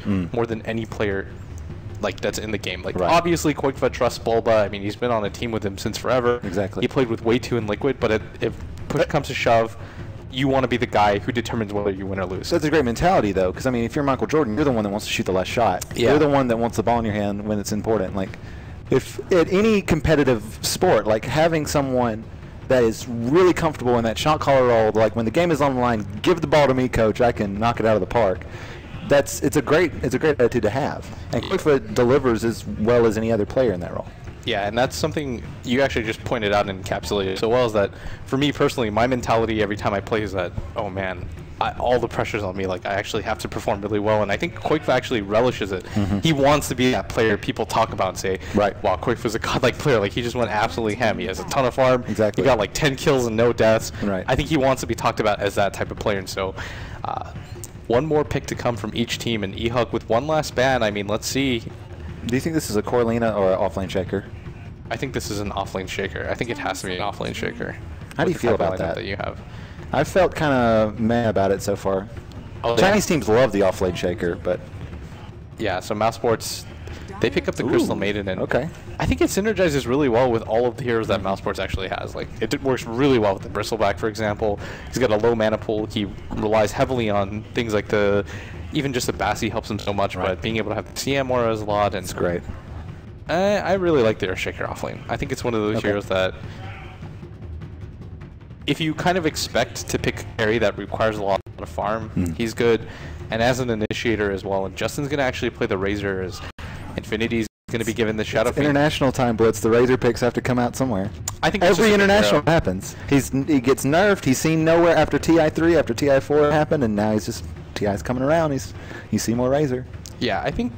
more than any player like that's in the game. Like obviously Koikfa trusts Bulba. I mean, he's been on a team with him since forever. Exactly. He played with way too in Liquid, but if push comes to shove, you want to be the guy who determines whether you win or lose. That's a great mentality, though, because I mean, if you're Michael Jordan, you're the one that wants to shoot the last shot. Yeah. You're the one that wants the ball in your hand when it's important. Like, if at any competitive sport, like having someone that is really comfortable in that shot caller role, like when the game is on the line, give the ball to me, coach. I can knock it out of the park. It's a great attitude to have, and Koikfa delivers as well as any other player in that role. Yeah, and that's something you actually just pointed out and encapsulated so well, is that for me personally, my mentality every time I play is that, oh man, all the pressure's on me. Like, I actually have to perform really well, and I think Koikfa actually relishes it. He wants to be that player people talk about and say, wow, Koikfa's a godlike player. Like, he just went absolutely ham. He has a ton of farm. Exactly. He got like 10 kills and no deaths. Right. I think he wants to be talked about as that type of player, and so one more pick to come from each team, and eHug with one last ban. I mean, let's see. Do you think this is a Corlina or an offlane shaker? I think this is an offlane shaker. I think it has to be an offlane shaker. How do you feel about that? You have? I felt kind of mad about it so far. Chinese teams love the offlane shaker, but yeah. So Mousesports, they pick up the Crystal Maiden, and I think it synergizes really well with all of the heroes that Mousesports actually has. Like, it works really well with the Bristleback, for example. He's got a low mana pool. He relies heavily on things like even just the Bassi helps him so much, but being able to have the CM auras a lot, and it's great. I really like the Earthshaker offlane. I think it's one of those heroes that, if you kind of expect to pick a carry that requires a lot of farm, he's good. And as an initiator as well, and Justin's going to actually play the Razor as Infinity's going to be given the Shadow Fiend. International time blitz, the Razor picks have to come out somewhere. I think every international happens. He gets nerfed. He's seen nowhere after TI3, after TI4 happened, and now TI's coming around. You see more Razor. Yeah, I think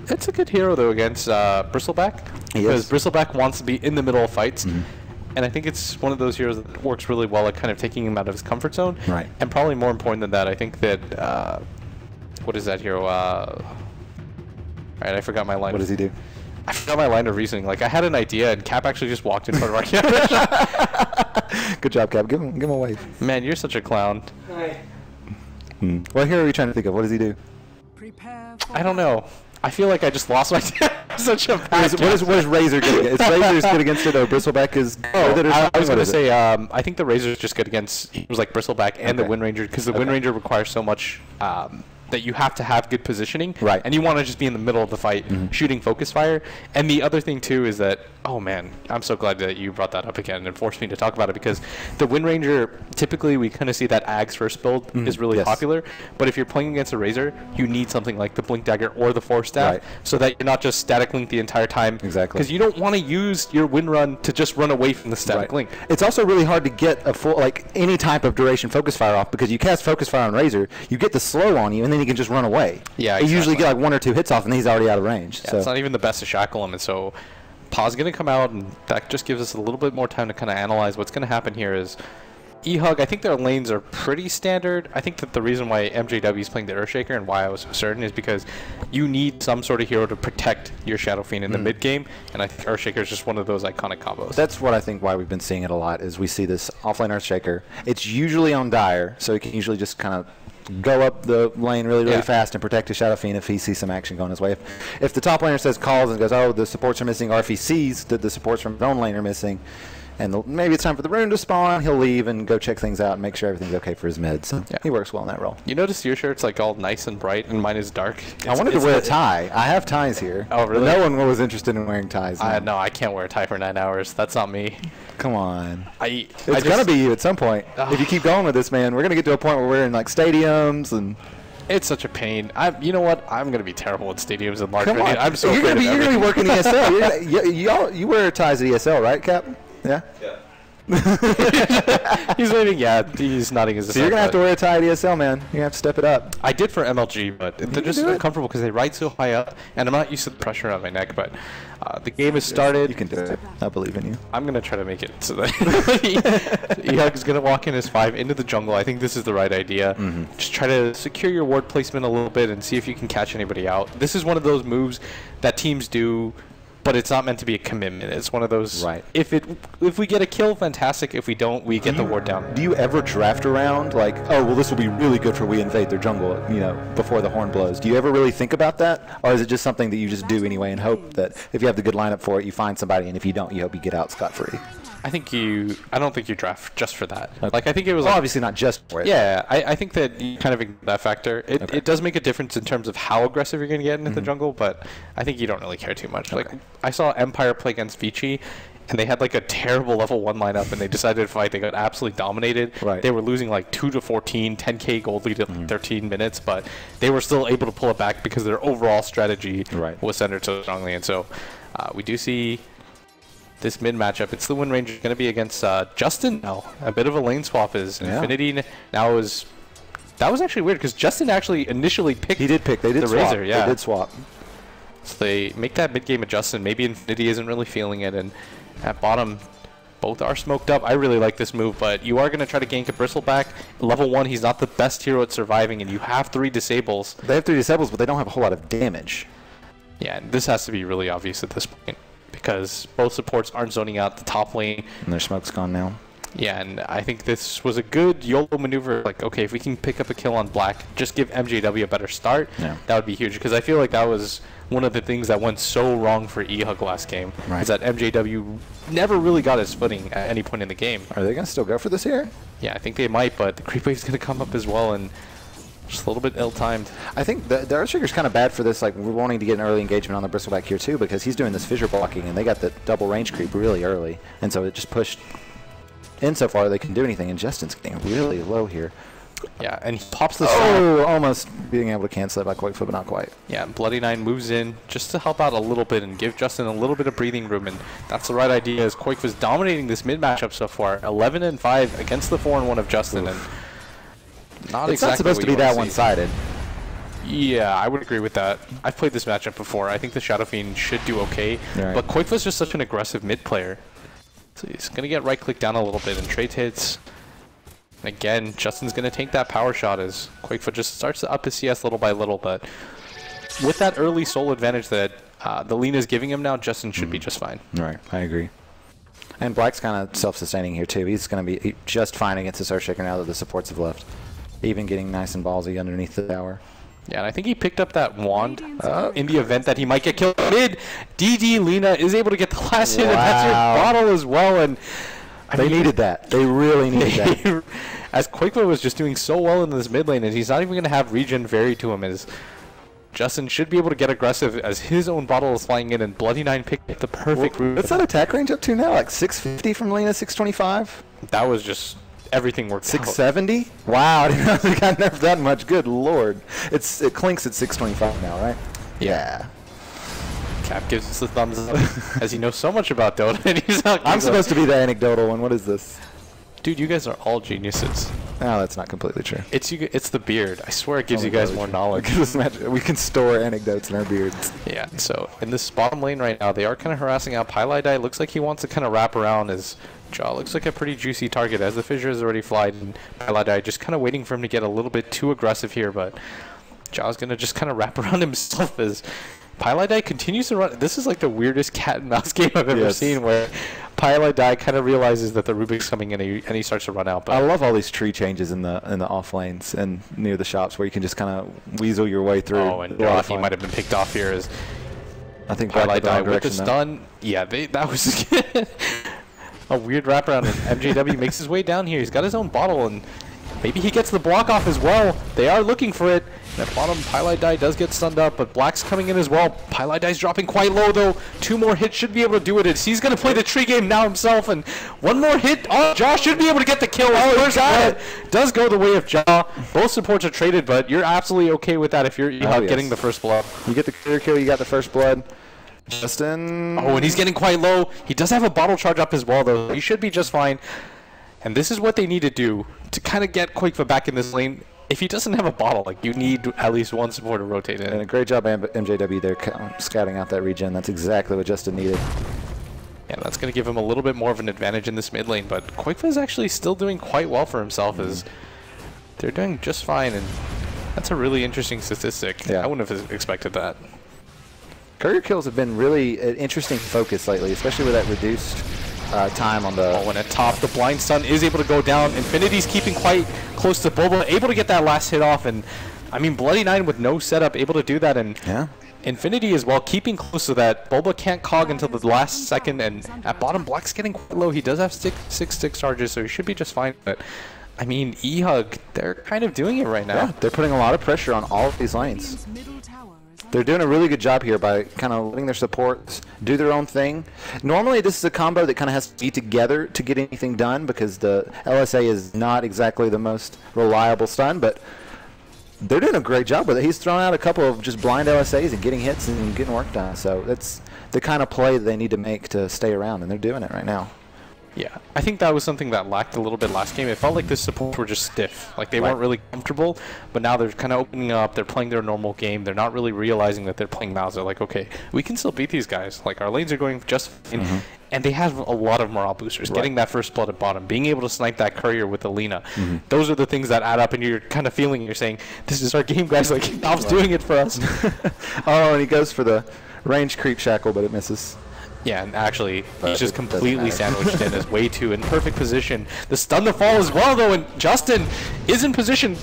it's a good hero though against Bristleback, because Bristleback wants to be in the middle of fights. And I think it's one of those heroes that works really well at kind of taking him out of his comfort zone. Right. And probably more important than that, I think that, what is that hero? Alright, I forgot my line. What does he do? I forgot my line of reasoning. Like, I had an idea, and Cap actually just walked in front of our camera. Good job, Cap. Give him a wave. Man, you're such a clown. Hi. What hero are you trying to think of? What does he do? I don't know. I feel like I just lost my such a bad what is Razor good against? Is Razor's good against it, or Bristleback is good with it, or something? I was going to say, I think the Razor's just good against, it was like Bristleback and the Wind Ranger, because the Wind Ranger requires so much that you have to have good positioning, and you want to just be in the middle of the fight shooting focus fire. And the other thing too is that, oh man, I'm so glad that you brought that up again and forced me to talk about it, because the Wind Ranger, typically we kind of see that Ags first build is really popular, but if you're playing against a Razor, you need something like the Blink Dagger or the Force Staff, so that you're not just static link the entire time. Exactly. Because you don't want to use your Wind Run to just run away from the static link. It's also really hard to get a full, like, any type of duration focus fire off, because you cast focus fire on Razor, you get the slow on you, and then you can just run away. Yeah, You usually get like 1 or 2 hits off, and he's already out of range. Yeah, so it's not even the best to shackle him, and so Paw's going to come out, and that just gives us a little bit more time to kind of analyze what's going to happen here. Is eHug, I think their lanes are pretty standard. I think that the reason why MJW is playing the Earthshaker and why I was so certain is because you need some sort of hero to protect your Shadow Fiend in the mid game, and I think Earthshaker is just one of those iconic combos. That's what I think why we've been seeing it a lot, is we see this offlane Earthshaker. It's usually on Dire, so he can usually just kind of go up the lane really fast and protect his Shadow Fiend if he sees some action going his way. If the top laner says calls and goes, oh, the supports are missing, or if he sees that the supports from his own lane are missing, and maybe it's time for the rune to spawn, he'll leave and go check things out and make sure everything's okay for his mid. So he works well in that role. You notice your shirt's like all nice and bright, and mine is dark. I wanted to wear a tie. I have ties here. Oh, really? No one was interested in wearing ties. No, I can't wear a tie for 9 hours. That's not me. Come on. It's going to be you at some point. If you keep going with this, man, we're going to get to a point where we're in like stadiums and... It's such a pain. You know what? I'm going to be terrible at stadiums and large venues. I'm so you're going to be working ESL. You wear ties at ESL, right, Cap? Yeah? Yeah. He's waving. Yeah, he's nodding his head. So you're going to have to wear a tie at ESL, man. You're going to have to step it up. I did for MLG, but they're just uncomfortable because they ride so high up, and I'm not used to the pressure on my neck, but the game has started. You can do it. I believe in you. I'm going to try to make it so that eHug is going to walk in as 5 into the jungle. I think this is the right idea. Just try to secure your ward placement a little bit and see if you can catch anybody out. This is one of those moves that teams do but it's not meant to be a commitment. It's one of those. Right. If we get a kill, fantastic. If we don't, we get the ward down. Do you ever draft around like, oh well, this will be really good for we invade their jungle, before the horn blows? Do you ever really think about that, or is it just something that you just do anyway and hope that if you have the good lineup for it, you find somebody, and if you don't, you hope you get out scot-free? I don't think you draft just for that. Okay. Like I think it was obviously not just for it. Yeah, I think that you kind of ignore that factor. It does make a difference in terms of how aggressive you're going to get into the jungle, but I think you don't really care too much. Okay. Like I saw Empire play against Vici, and they had like a terrible level 1 lineup, and they decided to fight. They got absolutely dominated. Right. They were losing like 2-14, 10k gold lead in 13 minutes, but they were still able to pull it back because their overall strategy was centered so strongly. And so we do see this mid matchup. It's the Wind Ranger going to be against Justin now. A bit of a lane swap is Infinity now is. That was actually weird because Justin actually initially picked. He did pick. They did the swap. Razor. Yeah, they did swap. So they make that mid game adjustment. Maybe Infinity isn't really feeling it, and at bottom, both are smoked up. I really like this move, but you are going to try to gank a Bristleback. Level 1, he's not the best hero at surviving, and you have 3 disables. They have 3 disables, but they don't have a whole lot of damage. Yeah, and this has to be really obvious at this point, because both supports aren't zoning out the top lane. And their smoke's gone now. Yeah, and I think this was a good YOLO maneuver. Like, okay, if we can pick up a kill on Black, just give MJW a better start, that would be huge. Because I feel like that was one of the things that went so wrong for eHug last game. Is that MJW never really got his footing at any point in the game. Are they going to still go for this here? Yeah, I think they might, but the creep wave's going to come up as well, and just a little bit ill-timed. I think the Earthshaker's kind of bad for this. Like, we're wanting to get an early engagement on the Bristleback here, too, because he's doing this fissure blocking, and they got the double range creep really early. And so it just pushed insofar they can do anything, and Justin's getting really low here. Yeah, and he pops the almost being able to cancel it by Quakefoot, but not quite. Yeah, Bloody Nine moves in just to help out a little bit and give Justin a little bit of breathing room, and that's the right idea, as Quake was dominating this mid matchup so far. 11-5 against the 4-1 of Justin, and not it's not supposed to be that one-sided. Yeah, I would agree with that. I've played this matchup before. I think the Shadow Fiend should do okay, but Quakefoot's just such an aggressive mid player. So he's going to get right-click down a little bit and trade hits. And again, Justin's going to take that power shot as Quakefoot just starts to up his CS little by little. But with that early soul advantage that the Lena's giving him now, Justin should be just fine. Right, I agree. And Black's kind of self-sustaining here, too. He's going to be just fine against this Earthshaker now that the supports have left. Even getting nice and ballsy underneath the tower. Yeah, and I think he picked up that wand in the event that he might get killed mid. DD Lena is able to get the last hit, and that's your bottle as well. And they needed that. They really needed that. As Quakefoot was just doing so well in this mid lane, and he's not even going to have regen varied to him, as Justin should be able to get aggressive as his own bottle is flying in, and Bloody Nine picked the perfect route. What's that attack range up to now? Like 650 from Lena, 625? That was just... everything worked 670? Wow, I didn't know it got nerfed that much. Good lord. It clinks at 625 now, right? Yeah. Cap gives us the thumbs up as he knows so much about Dota, and he's not. I'm supposed to be the anecdotal one. What is this? Dude, you guys are all geniuses. No, that's not completely true. It's the beard. I swear it gives you guys more knowledge. We can store anecdotes in our beards. Yeah, so in this bottom lane right now, they are kind of harassing out Pylai. Looks like he wants to kind of wrap around his Jaw. Looks like a pretty juicy target as the fissure is already flied, and Pylai just kind of waiting for him to get a little bit too aggressive here, but Jaw's going to just kind of wrap around himself as Pylai continues to run. This is like the weirdest cat and mouse game I've ever seen, where Pylai kind of realizes that the Rubik's coming in, and he starts to run out. But I love all these tree changes in the off lanes and near the shops where you can just kind of weasel your way through. Oh, and Rafi might have been picked off here as I think Pylai with the stun. Yeah, that was a weird wraparound, and MJW makes his way down here. He's got his own bottle, and maybe he gets the block off as well. They are looking for it. And at bottom, Pylai does get stunned up, but Black's coming in as well. Pylai's dropping quite low, though. 2 more hits should be able to do it. He's going to play the tree game now himself, and 1 more hit. Oh, Jaw should be able to get the kill. First blood does go the way of Jaw. Both supports are traded, but you're absolutely okay with that if you're getting the first blood. You get the clear kill, you got the first blood. Justin. Oh, and he's getting quite low. He does have a bottle charge up as well, though. He should be just fine. And this is what they need to do to kind of get Quakefoot back in this lane. If he doesn't have a bottle, like, you need at least one support to rotate in. And a great job, MJW, there scouting out that regen. That's exactly what Justin needed. Yeah, that's going to give him a little bit more of an advantage in this mid lane, but Quakefoot is actually still doing quite well for himself, as they're doing just fine, and that's a really interesting statistic. Yeah. I wouldn't have expected that. Courier kills have been really an interesting focus lately, especially with that reduced time on the... Oh, and at top, the blind stun is able to go down. Infinity's keeping quite close to Bulba, able to get that last hit off. And, I mean, Bloody Nine with no setup, able to do that. And yeah. Infinity as well, keeping close to that. Bulba can't cog until the last second. And at bottom, Black's getting quite low. He does have six stick charges, so he should be just fine. But, I mean, eHug, they're kind of doing it right now. Yeah, they're putting a lot of pressure on all of these lanes. They're doing a really good job here by kind of letting their supports do their own thing. Normally, this is a combo that kind of has to be together to get anything done because the LSA is not exactly the most reliable stun, but they're doing a great job with it. He's thrown out a couple of just blind LSAs and getting hits and getting work done. So that's the kind of play that they need to make to stay around, and they're doing it right now. Yeah, I think that was something that lacked a little bit last game. It felt like the supports were just stiff. Like they weren't really comfortable, but now they're kind of opening up. They're playing their normal game. They're not really realizing that they're playing Mouse. They're like, okay, we can still beat these guys. Like our lanes are going just fine. And they have a lot of morale boosters. Getting that first blood at bottom, being able to snipe that courier with Alina. Those are the things that add up, and you're kind of feeling, you're saying, this is our game, guys. Like, stop doing it for us. Oh, and he goes for the range creep shackle, but it misses. Yeah, and actually, he's just completely sandwiched in as way too in perfect position. The stun to fall as well, though, and Justin is in position.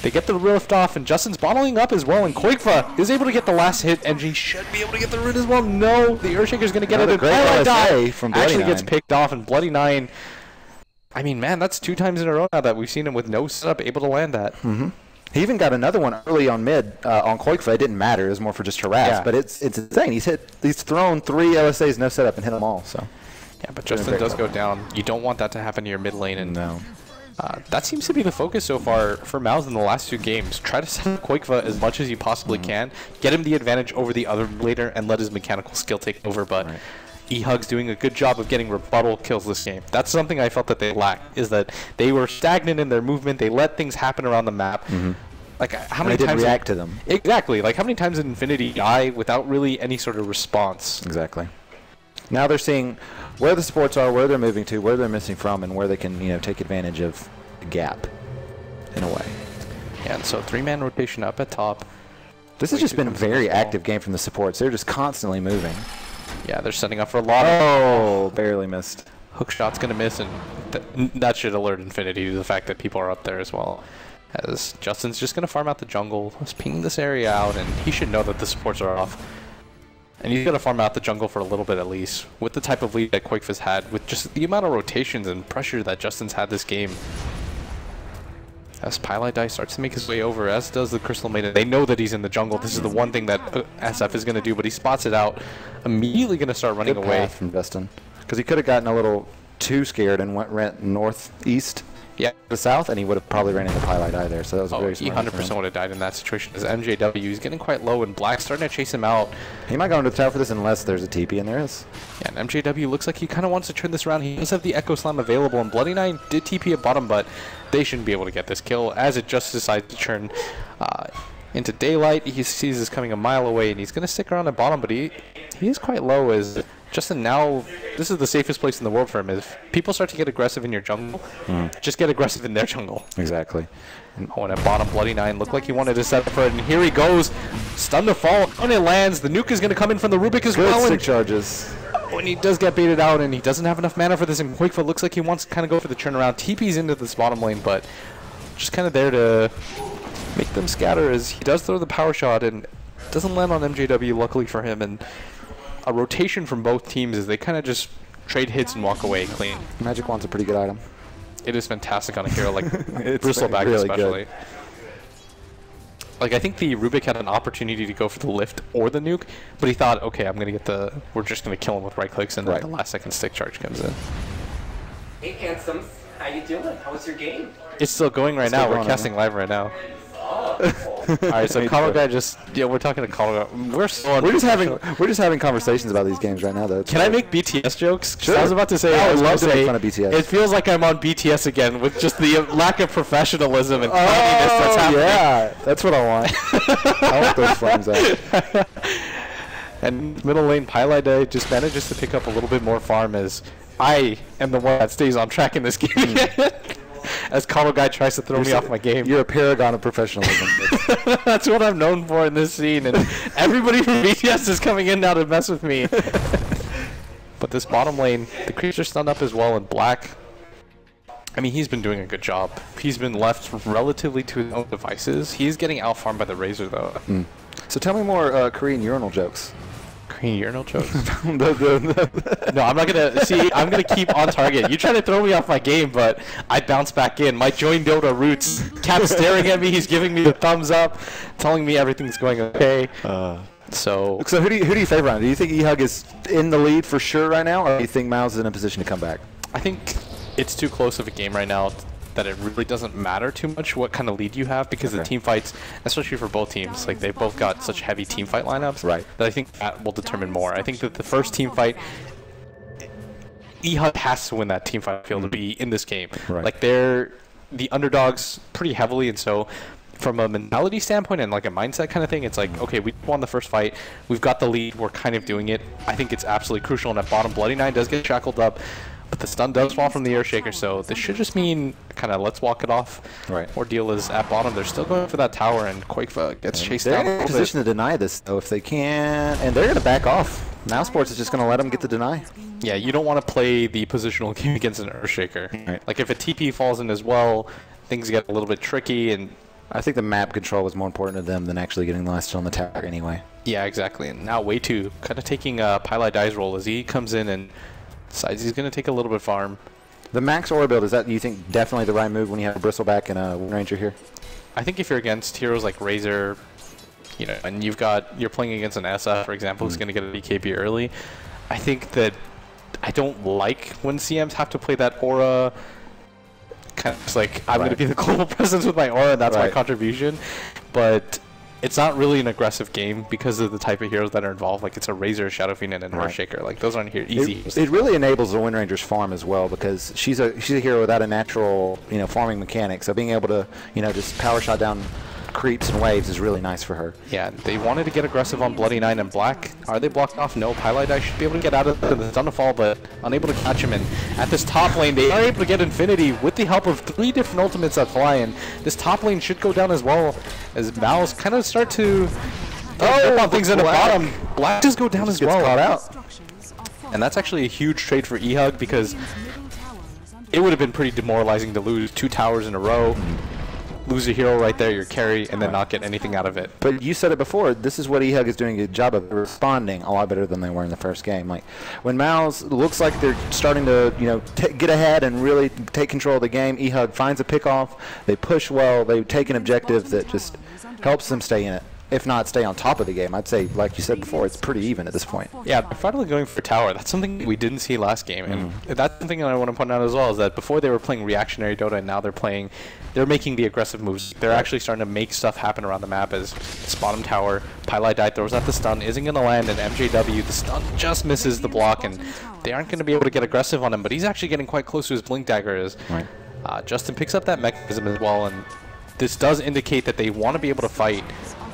They get the lift off, and Justin's bottling up as well, and Koikfa is able to get the last hit, and he should be able to get the root as well. No, the Earthshaker's going to get it. Great LSA from Bloody actually Nine. Gets picked off, and Bloody Nine, I mean, man, that's 2 times in a row now that we've seen him with no setup able to land that. He even got another one early on mid on Koikfa. It didn't matter. It was more for just harass. But it's insane. He's thrown 3 LSAs, no setup, and hit them all. So yeah, but Justin does go down. You don't want that to happen to your mid lane. And no. That seems to be the focus so far for Mouse in the last 2 games. Try to set up Koikfa as much as you possibly can. Get him the advantage over the other later and let his mechanical skill take over. But eHug's doing a good job of getting rebuttal kills this game. That's something I felt that they lacked, is that they were stagnant in their movement. They let things happen around the map. Like how many times react to them? Exactly. Like how many times did Infinity die without really any sort of response? Exactly. Now they're seeing where the supports are, where they're moving to, where they're missing from, and where they can take advantage of the gap in a way. Yeah, and so 3-man rotation up at top. This has just been a very active game from the supports. They're just constantly moving. Yeah, they're setting up for a lot of... Oh, barely missed. Hook shot's going to miss, and that should alert Infinity to the fact that people are up there as well. As Justin's just going to farm out the jungle, just ping this area out, and he should know that the supports are off. And he's going to farm out the jungle for a little bit at least. With the type of lead that Koikfa's had, with just the amount of rotations and pressure that Justin's had this game. As Pylai starts to make his way over, as does the Crystal Maiden. They know that he's in the jungle. This is the one thing that SF is going to do, but he spots it out. Immediately going to start running Good away. Path from Justin. Because he could have gotten a little too scared and went northeast. Yeah, the south, and he would have probably ran into Pylai there. So that was very smart. He 100% would have died in that situation. As MJW, he's getting quite low, and Black's starting to chase him out. He might go into the tower for this unless there's a TP, and there is. Yeah, and MJW looks like he kind of wants to turn this around. He does have the Echo Slam available, and Bloody Nine did TP at bottom, but they shouldn't be able to get this kill, as it just decides to turn into daylight. He sees this coming a mile away, and he's going to stick around at bottom, but he is quite low, as Justin now, this is the safest place in the world for him. If people start to get aggressive in your jungle, just get aggressive in their jungle. Exactly. Oh, and at bottom, Bloody Nine looked like he wanted to set up for it, and here he goes. Stun to fall, and it lands. The nuke is going to come in from the Rubik as well. Good stick charges. Oh, and he does get baited out, and he doesn't have enough mana for this, and Koikfa looks like he wants to kind of go for the turnaround. TP's into this bottom lane, but just kind of there to make them scatter, as he does throw the power shot, and doesn't land on MJW, luckily for him, and a rotation from both teams as they kind of just trade hits and walk away clean. Magic Wand's a pretty good item. It is fantastic on a hero like Bristleback really especially. Good. Like, I think the Rubik had an opportunity to go for the lift or the nuke, but he thought, okay, I'm going to get we're just going to kill him with right clicks, and then the last second stick charge comes in. Hey, handsome. How you doing? How was your game? It's still going right now. We're casting live right now. Alright, so Colorado guy we're talking to Colorado. We're just having conversations about these games right now, though. Can I make BTS jokes? Sure. I was about to say, I would love to make fun of BTS. It feels like I'm on BTS again with just the lack of professionalism and cockiness that's happening. Yeah, that's what I want. I want those flames out. And middle lane Pylai Day just manages to pick up a little bit more farm, as I am the one that stays on track in this game. as Colo Guy tries to throw me off my game. You're a paragon of professionalism. That's what I'm known for in this scene, and everybody from BTS is coming in now to mess with me. But this bottom lane, the creeps are stunned up as well, and Black, I mean, he's been doing a good job. He's been left relatively to his own devices. He's getting out-farmed by the Razor, though. So tell me more Korean urinal jokes. Korean urinal jokes? No, I'm not going to... See, I'm going to keep on target. You try to throw me off my game, but I bounce back in. My Join Dota roots. Cap's staring at me. He's giving me the thumbs up, telling me everything's going okay. So who do you favor on? Do you think eHug is in the lead for sure right now, or do you think Mouse is in a position to come back? I think it's too close of a game right now that it really doesn't matter too much what kind of lead you have, because the team fights, especially for both teams, like they both got such heavy team fight lineups that I think that will determine more. I think that the first team fight, eHug has to win that team fight field to be in this game. Like they're the underdogs pretty heavily, and so from a mentality standpoint and like a mindset kind of thing, it's like, okay, we won the first fight, we've got the lead, we're kind of doing it. I think it's absolutely crucial. And at bottom, Bloody Nine does get shackled up, but the stun does fall from the air shaker, so this should just mean kind of let's walk it off. Ordeal is at bottom. They're still going for that tower, and Quakeva gets chased down. They're in a position to deny this, though, if they can, and they're going to back off. Mousesports is just going to let them get the deny. Yeah, you don't want to play the positional game against an Earthshaker. Like if a TP falls in as well, things get a little bit tricky, and I think the map control was more important to them than actually getting the last on the tower anyway. Yeah, exactly. And now Way2 kind of taking Pylai Dai's role as he comes in and decides he's going to take a little bit farm. The max aura build, is that, you think, definitely the right move when you have a Bristleback and a Wind Ranger here? I think if you're against heroes like Razor, you know, and you're playing against an SF, for example, who's going to get a BKB early, I think that I don't like when CMs have to play that aura. Kind of like, I'm going to be the global presence with my aura, and that's my contribution. But it's not really an aggressive game because of the type of heroes that are involved. Like, it's a Razor, Shadow Fiend, and an Earthshaker. Like, those aren't here easy. It really enables the Wind Ranger's farm as well, because she's a hero without a natural, farming mechanic. So being able to, just power shot down creeps and waves is really nice for her. Yeah, they wanted to get aggressive on Bloody Nine and Black. Are they blocked off? No. Pylai Dai should be able to get out of the stun to fall, but unable to catch him. And at this top lane, they are able to get Infinity with the help of 3 different ultimates that fly. And this top lane should go down as well, as Mouse kind of start to on things in the bottom. Black does go down as well. Caught out. And that's actually a huge trade for eHug, because it would have been pretty demoralizing to lose 2 towers in a row. Lose a hero right there, your carry, and then not get anything out of it. But you said it before, this is what eHug is doing a good job of, responding a lot better than they were in the first game. Like, when Mouse looks like they're starting to, get ahead and really take control of the game, eHug finds a pick-off, they push well, they take an objective that just helps them stay in it. If not stay on top of the game. I'd say, like you said before, it's pretty even at this point. Yeah, they're finally going for tower. That's something we didn't see last game. And that's something that I want to point out as well, is that before they were playing reactionary Dota, and now they're making the aggressive moves. They're actually starting to make stuff happen around the map. As this bottom tower, Pylai Dai throws out the stun, isn't going to land, and MJW, the stun just misses the block, and they aren't going to be able to get aggressive on him, but he's actually getting quite close to his Blink Dagger. Justin picks up that mechanism as well, and this does indicate that they want to be able to fight.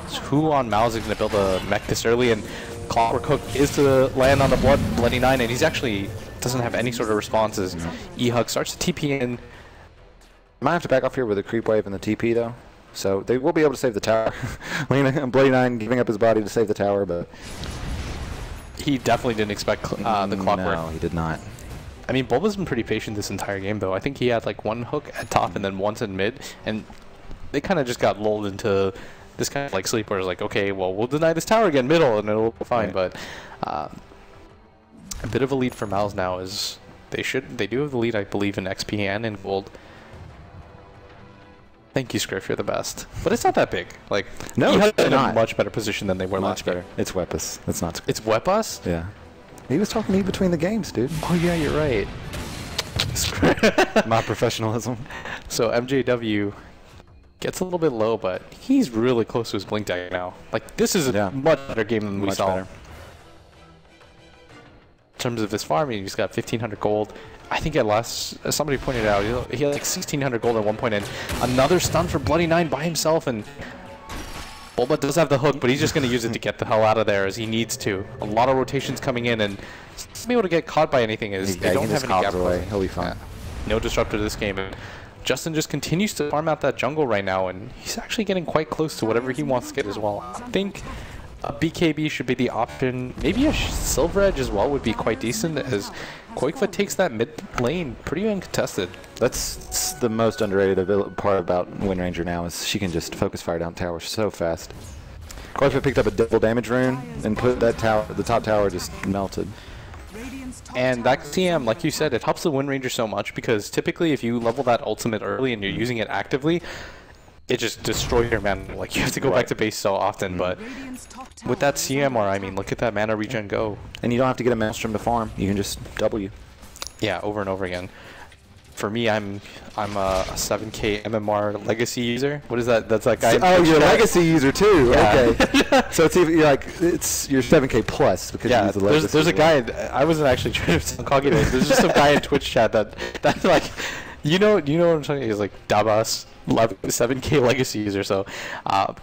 So who on Mouse is going to build a mech this early? And Clockwork Hook is to land on the Bloody Nine, and he's actually doesn't have any sort of responses. eHug starts to TP in. Might have to back off here with a creep wave and the TP though, so they will be able to save the tower. Bloody Nine giving up his body to save the tower, but he definitely didn't expect the Clockwork. No, he did not. I mean, Bulba's been pretty patient this entire game, though. I think he had like 1 hook at top and then once in mid, and they kind of just got lulled into this kind of like sleep where it's like, okay, well, we'll deny this tower again middle and it'll be fine. But a bit of a lead for Mouse now is they do have the lead, I believe, in XP and in gold. Thank you, Scriff, you're the best. But it's not that big. Like, no, it's in a much better position than they were last game. It's Weapus. It's not Scriff. It's Weapus? Yeah. He was talking to me between the games, dude. Oh, yeah, you're right. My professionalism. So MJW gets a little bit low, but he's really close to his Blink Dagger now. Like, this is a much better game than we saw. In terms of his farming, he's got 1,500 gold. I think at last, as somebody pointed out, he had like 1,600 gold at one point, and another stun for Bloody Nine by himself, and Bulba does have the hook, but he's just going to use it to get the hell out of there as he needs to. A lot of rotations coming in, and to be able to get caught by anything is they don't have any gap away. He'll be fine. No disruptor this game. And Justin just continues to farm out that jungle right now, and he's actually getting quite close to whatever he wants to get as well. I think a BKB should be the option. Maybe a Silver Edge as well would be quite decent, as Koikva takes that mid lane pretty uncontested. That's the most underrated part about Wind Ranger now, is she can just focus fire down tower so fast. Koikva picked up a double damage rune and put that tower, the top tower just melted. And that TM, like you said, it helps the Wind Ranger so much, because typically if you level that ultimate early and you're using it actively, it just destroys your mana. Like, you have to go back to base so often, but with that CMR, I mean, look at that mana regen go. And you don't have to get a Maelstrom to farm. You can just W. Yeah, over and over again. For me, I'm a 7K MMR legacy user. What is that? That's that guy. Oh, you're a legacy user too. Yeah. Okay. So it's even, you're like, it's your 7K plus because you use the legacy. There's a guy. I wasn't actually trying to coggy it. There's just some guy in Twitch chat that's like, you know what I'm talking. He's like Dabas. 7K legacy user. So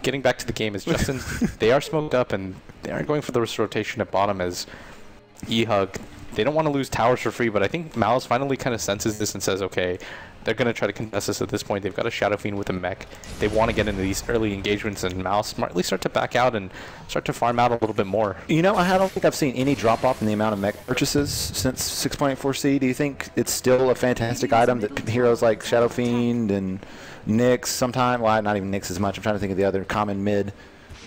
getting back to the game, is Justin, they are smoked up and they aren't going for the rotation at bottom as eHug. They don't want to lose towers for free, but I think Mouse finally kind of senses this and says, okay, they're going to try to contest this at this point. They've got a Shadow Fiend with a mech. They want to get into these early engagements, and Mouse smartly start to back out and start to farm out a little bit more. You know, I don't think I've seen any drop-off in the amount of mech purchases since 6.4C. Do you think it's still a fantastic item that heroes like Shadow Fiend and Nyx sometime, well, not even Nyx as much, I'm trying to think of the other common mid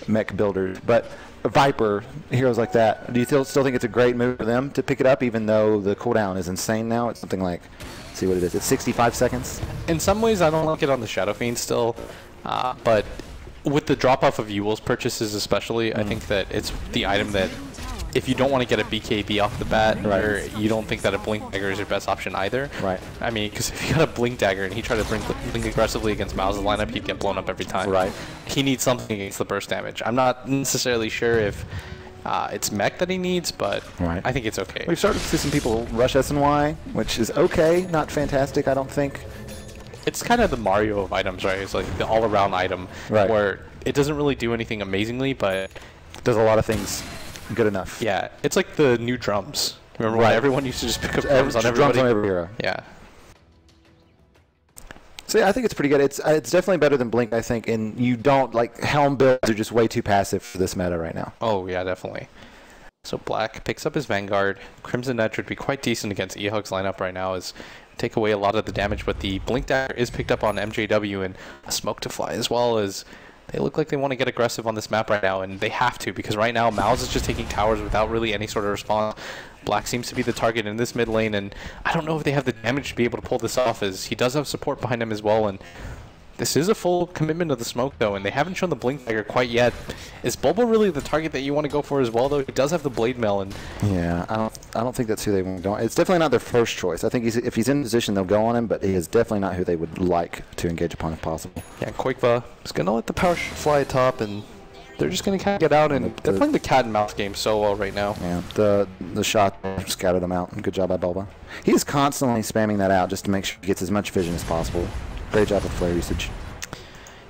mech builders, but Viper, heroes like that, do you still think it's a great move for them to pick it up, even though the cooldown is insane now? It's something like, let's see what it is, it's 65 seconds? In some ways, I don't like it on the Shadow Fiend still, but with the drop-off of Ewell's purchases especially, I think that it's the item that, if you don't want to get a BKB off the bat, or you don't think that a Blink Dagger is your best option either. Right. I mean, because if you got a Blink Dagger and he tried to blink aggressively against Mouse's lineup, he'd get blown up every time. Right. He needs something against the burst damage. I'm not necessarily sure if it's mech that he needs, but I think it's okay. We've started to see some people rush SNY, which is okay, not fantastic, I don't think. It's kind of the Mario of items, right? It's like the all-around item, where it doesn't really do anything amazingly, but does a lot of things good enough. Yeah, it's like the new drums. Remember when everyone used to just pick up drums on everybody? Drums on every hero. Yeah. So yeah, I think it's pretty good. It's definitely better than Blink, I think, and you don't, like, Helm builds are just way too passive for this meta right now. Oh, yeah, definitely. So Black picks up his Vanguard. Crimson Edge would be quite decent against eHug's lineup right now, as take away a lot of the damage, but the Blink Dagger is picked up on MJW and a Smoke to Fly as well, as they look like they want to get aggressive on this map right now, and they have to, because right now Mouse is just taking towers without really any sort of response. Black seems to be the target in this mid lane, and I don't know if they have the damage to be able to pull this off, as he does have support behind him as well, and this is a full commitment of the smoke though, and they haven't shown the Blink Dagger quite yet. Is Bulba really the target that you want to go for as well though? He does have the Blade Mail, and yeah, I don't think that's who they want to go on. It's definitely not their first choice. I think if he's in position, they'll go on him, but he is definitely not who they would like to engage upon if possible. Yeah, Koikva is going to let the power fly atop, and they're just going to kind of get out, and they're playing the cat and mouse game so well right now. Yeah, the shot scattered them out. Good job by Bulba. He's constantly spamming that out just to make sure he gets as much vision as possible. Great job with flare usage.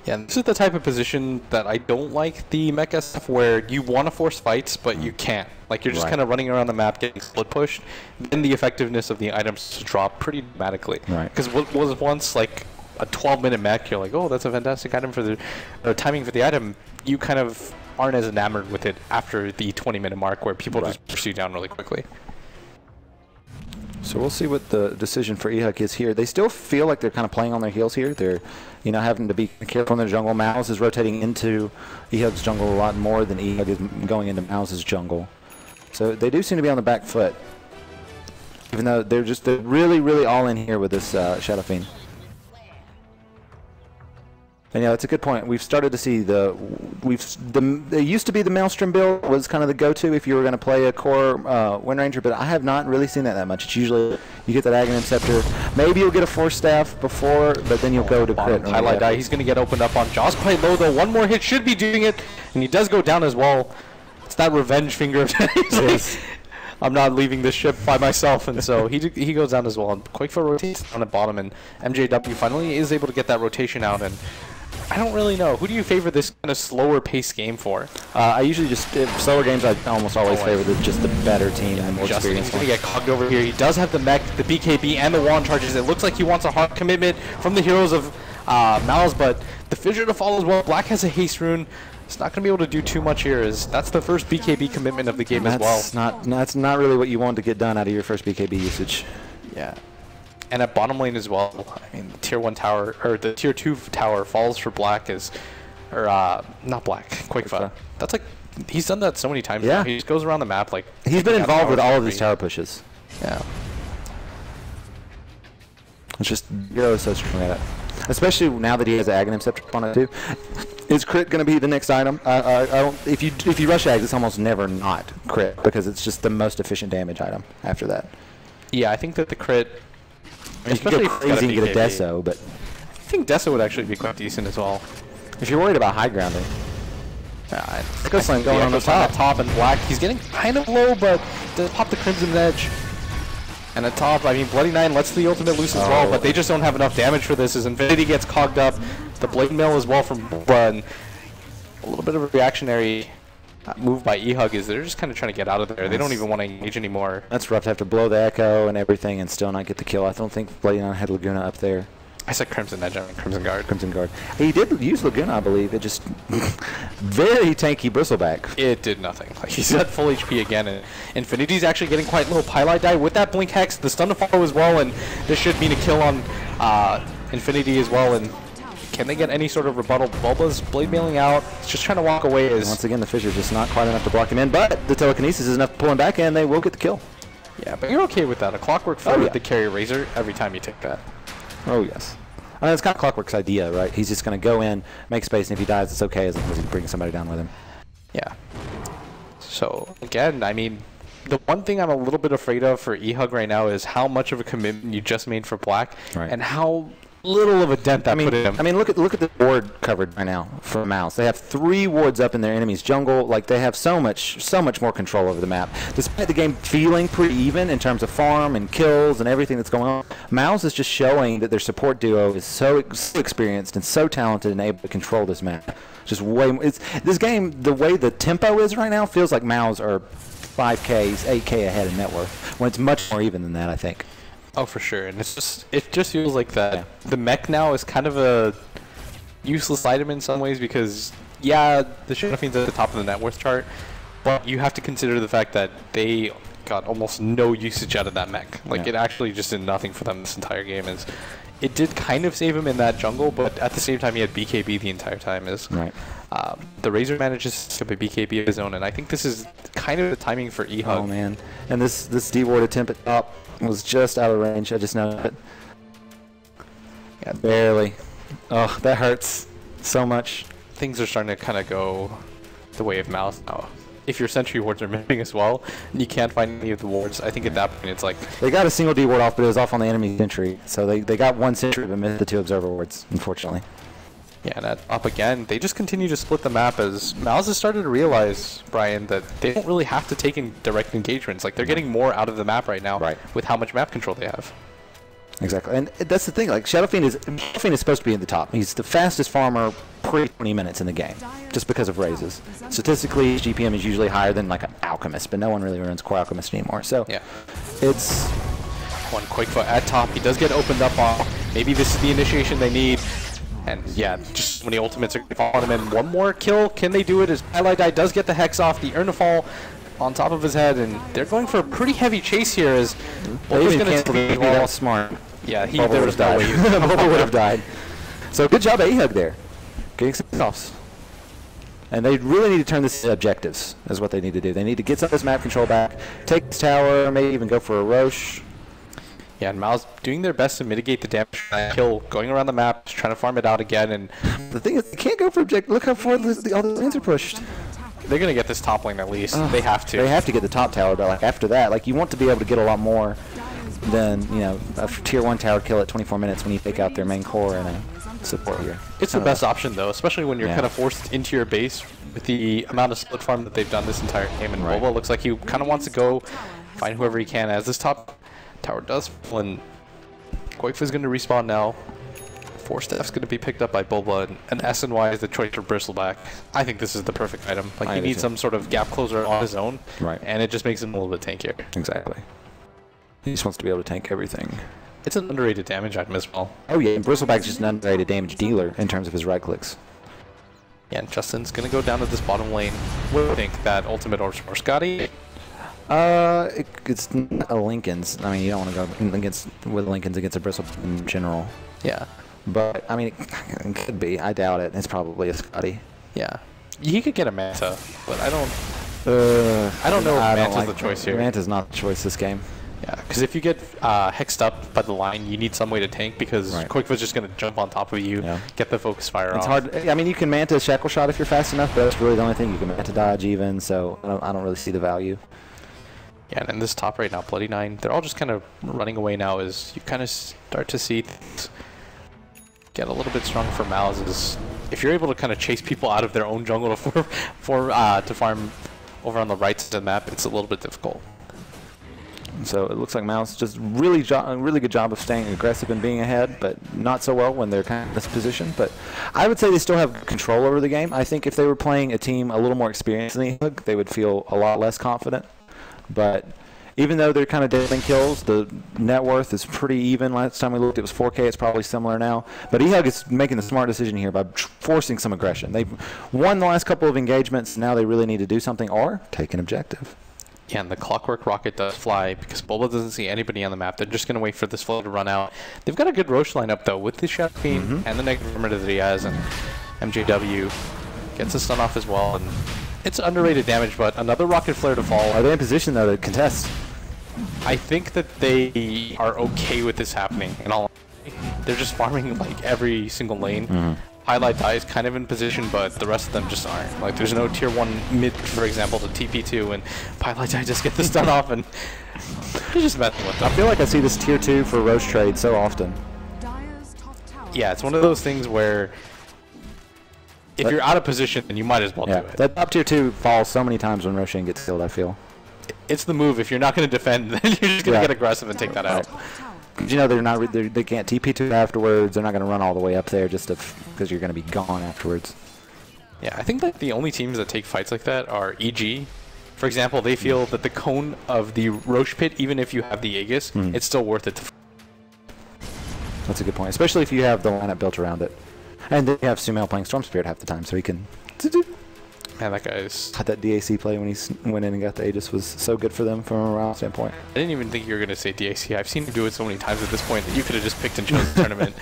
Yeah, this is the type of position that I don't like the mecha stuff, where you want to force fights, but you can't. Like, you're just kind of running around the map getting split pushed, then the effectiveness of the items drop pretty dramatically. Right. Because what was once like a 12-minute mech, you're like, oh, that's a fantastic item for the timing for the item. You kind of aren't as enamored with it after the 20-minute mark, where people just pursue down really quickly. So we'll see what the decision for eHug is here. They still feel like they're kind of playing on their heels here. They're, you know, having to be careful in their jungle. Mouse is rotating into eHug's jungle a lot more than eHug is going into Mouse's jungle. So they do seem to be on the back foot, even though they're really, really all in here with this Shadow Fiend. And yeah, that's a good point. We've started to see it used to be the Maelstrom build was kind of the go-to if you were going to play a core Wind Ranger, but I have not really seen that much. It's usually you get that Aghanim Scepter. Maybe you'll get a Force Staff before, but then you'll go to crit. Highlight die. He's going to get opened up on Jaws quite low though. One more hit should be doing it, and he does go down as well. It's that revenge finger. Like, I'm not leaving this ship by myself, and so he goes down as well. And Koikva rotates down at bottom, and MJW finally is able to get that rotation out, and I don't really know. Who do you favor this kind of slower pace game for? I usually just slower games. I almost always favor just the better team and the more experienced. He's going to get cogged over here. He does have the mech, the BKB, and the wand charges. It looks like he wants a hard commitment from the heroes of Mouse, but the fissure to fall as well. Black has a haste rune. It's not going to be able to do too much here. That's the first BKB commitment of the game as well. That's not really what you want to get done out of your first BKB usage. Yeah. And at bottom lane as well, I mean, the tier 1 tower, or the tier 2 tower falls for Black not Black, Quakefa. That's like, he's done that so many times now. He just goes around the map like... He's been involved with all of these tower pushes. Yeah. It's just, Hero so strong at it. Especially now that he has an Aghanim Scepter on it too. Is crit going to be the next item? I don't. If you rush Ags, it's almost never not crit because it's just the most efficient damage item after that. Yeah, I think that the crit... I mean, you can go crazy and get a Deso, but... I think Deso would actually be quite decent as well. If you're worried about high grounding. Echo Slam going on the top and Black. He's getting kind of low, but does pop the Crimson Edge. And at top, I mean, Bloody Nine lets the ultimate loose as well, but they just don't have enough damage for this as Infinity gets cogged up. The Blade Mail as well from Bun. A little bit of a reactionary move by eHug is they're just kind of trying to get out of there. They don't even want to engage anymore. That's rough to have to blow the Echo and everything and still not get the kill. I don't think Bloody Nine had Laguna up there. I said Crimson Edge, I mean Crimson Guard. Crimson Guard. He did use Laguna, I believe. It just... very tanky Bristleback. It did nothing. Like, he's at full HP again, and Infinity's actually getting quite low. Pylite die with that Blink Hex, the stun to follow as well, and this should mean a kill on Infinity as well. And can they get any sort of rebuttal? Bulba's blade mailing out. He's just trying to walk away. Once again, the Fissure's just not quite enough to block him in, but the Telekinesis is enough to pull him back, and they will get the kill. Yeah, but you're okay with that. A Clockwork Flare with the carry Razor every time you take that. Oh, yes. I mean, it's kind of Clockwork's idea, right? He's just going to go in, make space, and if he dies, it's okay as long as he brings somebody down with him. Yeah. So, again, I mean, the one thing I'm a little bit afraid of for eHug right now is how much of a commitment you just made for Black and how little of a dent that put in him. I mean, look at the ward covered right now for Mouse. They have 3 wards up in their enemy's jungle. Like, they have so much more control over the map. Despite the game feeling pretty even in terms of farm and kills and everything that's going on, Mouse is just showing that their support duo is so experienced and so talented and able to control this map. Just way more, this game, the way the tempo is right now, feels like Mouse are 5Ks, 8K ahead in net worth, when it's much more even than that, I think. Oh, for sure, and it just feels like that the mech now is kind of a useless item in some ways because, yeah, the Shadow Fiend's at the top of the net worth chart, but you have to consider the fact that they got almost no usage out of that mech. Like, it actually just did nothing for them this entire game. It did kind of save him in that jungle, but at the same time he had BKB the entire time. The Razor manages to have a BKB of his own, and I think this is kind of the timing for eHug. Oh, man. And this D-ward attempt at top was just out of range. I just know it. Yeah, barely. Oh, that hurts so much. Things are starting to kind of go the way of Mouse now. If your sentry wards are missing as well, and you can't find any of the wards, I think at that point it's like... They got a single D ward off, but it was off on the enemy sentry. So they got 1 sentry, but missed the 2 observer wards, unfortunately. Yeah, and up again, they just continue to split the map as Mouse has started to realize, Brian, that they don't really have to take in direct engagements. Like, they're getting more out of the map right now with how much map control they have. Exactly, and that's the thing. Like, Shadow Fiend is supposed to be in the top. He's the fastest farmer pre-20 minutes in the game, just because of raises. Statistically, his GPM is usually higher than like an Alchemist, but no one really runs Core Alchemist anymore. So it's one Quakefoot at top. He does get opened up on. Maybe this is the initiation they need. And yeah, just when the ultimates are on him, and one more kill, can they do it? As Pylite does get the Hex off, the Urnafall on top of his head, and they're going for a pretty heavy chase here as Bulba's going to be all smart. Yeah, there was no way Bulba would have died. So good job at eHug there, getting some offs. And they really need to turn this into objectives, is what they need to do. They need to get some of this map control back, take this tower, maybe even go for a Roche. Yeah, and Mal's doing their best to mitigate the damage from that kill, going around the map, trying to farm it out again. And the thing is, they can't go for objective. Look how far all the lanes are pushed. They're going to get this top lane at least. They have to. They have to get the top tower, but like after that, like you want to be able to get a lot more than, you know, a tier 1 tower kill at 24 minutes when you take out their main core and a support here. It's the best option though, especially when you're kind of forced into your base with the amount of split farm that they've done this entire game. And Bulba looks like he kind of wants to go find whoever he can as this top tower does. When Quakefa's going to respawn now, Force Staff's going to be picked up by Bulba, and SNY is the choice for Bristleback. I think this is the perfect item. Like, he needs some sort of gap closer on his own, and it just makes him a little bit tankier. Exactly. He just wants to be able to tank everything. It's an underrated damage item as well. Oh yeah, and Bristleback's just an underrated damage dealer in terms of his right clicks. Yeah, and Justin's going to go down to this bottom lane. What do you think? That ultimate or Scotty? It's a Lincoln's. I mean, you don't want to go with Lincoln's against a Bristle in general. Yeah. But, I mean, it could be. I doubt it. It's probably a Scotty. Yeah. He could get a Manta, but I don't know if Manta's the choice here. Manta's not the choice this game. Yeah, because if you get hexed up by the line, you need some way to tank because Quickfoot's just going to jump on top of you, get the focus fire off. It's hard. I mean, you can Manta Shackle Shot if you're fast enough, but that's really the only thing. You can Manta dodge even, so I don't really see the value. Yeah, and in this top right now, Bloody Nine, they're all just kind of running away now as you kind of start to see things get a little bit stronger for Mouse. Is if you're able to kind of chase people out of their own jungle to farm over on the right side of the map, it's a little bit difficult. So it looks like Mouse just really good job of staying aggressive and being ahead, but not so well when they're kind of in this position. But I would say they still have control over the game. I think if they were playing a team a little more experienced in the eHug, they would feel a lot less confident. But even though they're kind of dealing kills, the net worth is pretty even. Last time we looked, it was 4K. It's probably similar now. But eHug is making the smart decision here by forcing some aggression. They've won the last couple of engagements. Now they really need to do something or take an objective. Yeah, and the Clockwork Rocket does fly because Bulba doesn't see anybody on the map. They're just going to wait for this flow to run out. They've got a good Roche lineup, though, with the Shadow Fiend and the negative armor that he has, and MJW gets a stun off as well. And it's underrated damage, but another Rocket Flare to fall. Are they in position, though, to contest? I think that they are okay with this happening. In all honesty. They're just farming, like, every single lane. Highlight Die is kind of in position, but the rest of them just aren't. Like, there's no tier 1 mid, for example, to TP2, and Highlight Die just get the stun off, and you're just messing with them. I feel like I see this tier 2 for Roche trade so often. Yeah, it's one of those things where if you're out of position, then you might as well do it. That up tier 2 falls so many times when Roshan gets killed, I feel. It's the move. If you're not going to defend, then you're just going to get aggressive and take that out. You know they can't TP2 afterwards. They're not going to run all the way up there just because you're going to be gone afterwards. Yeah, I think that the only teams that take fights like that are EG. For example, they feel that the cone of the Roche pit, even if you have the Aegis, it's still worth it. That's a good point, especially if you have the lineup built around it. And then you have Sumail playing Storm Spirit half the time, so he can... Man, that guy's... Had that DAC play when he went in and got the Aegis was so good for them from a morale standpoint. I didn't even think you were going to say DAC. I've seen him do it so many times at this point that you could have just picked and chose the tournament,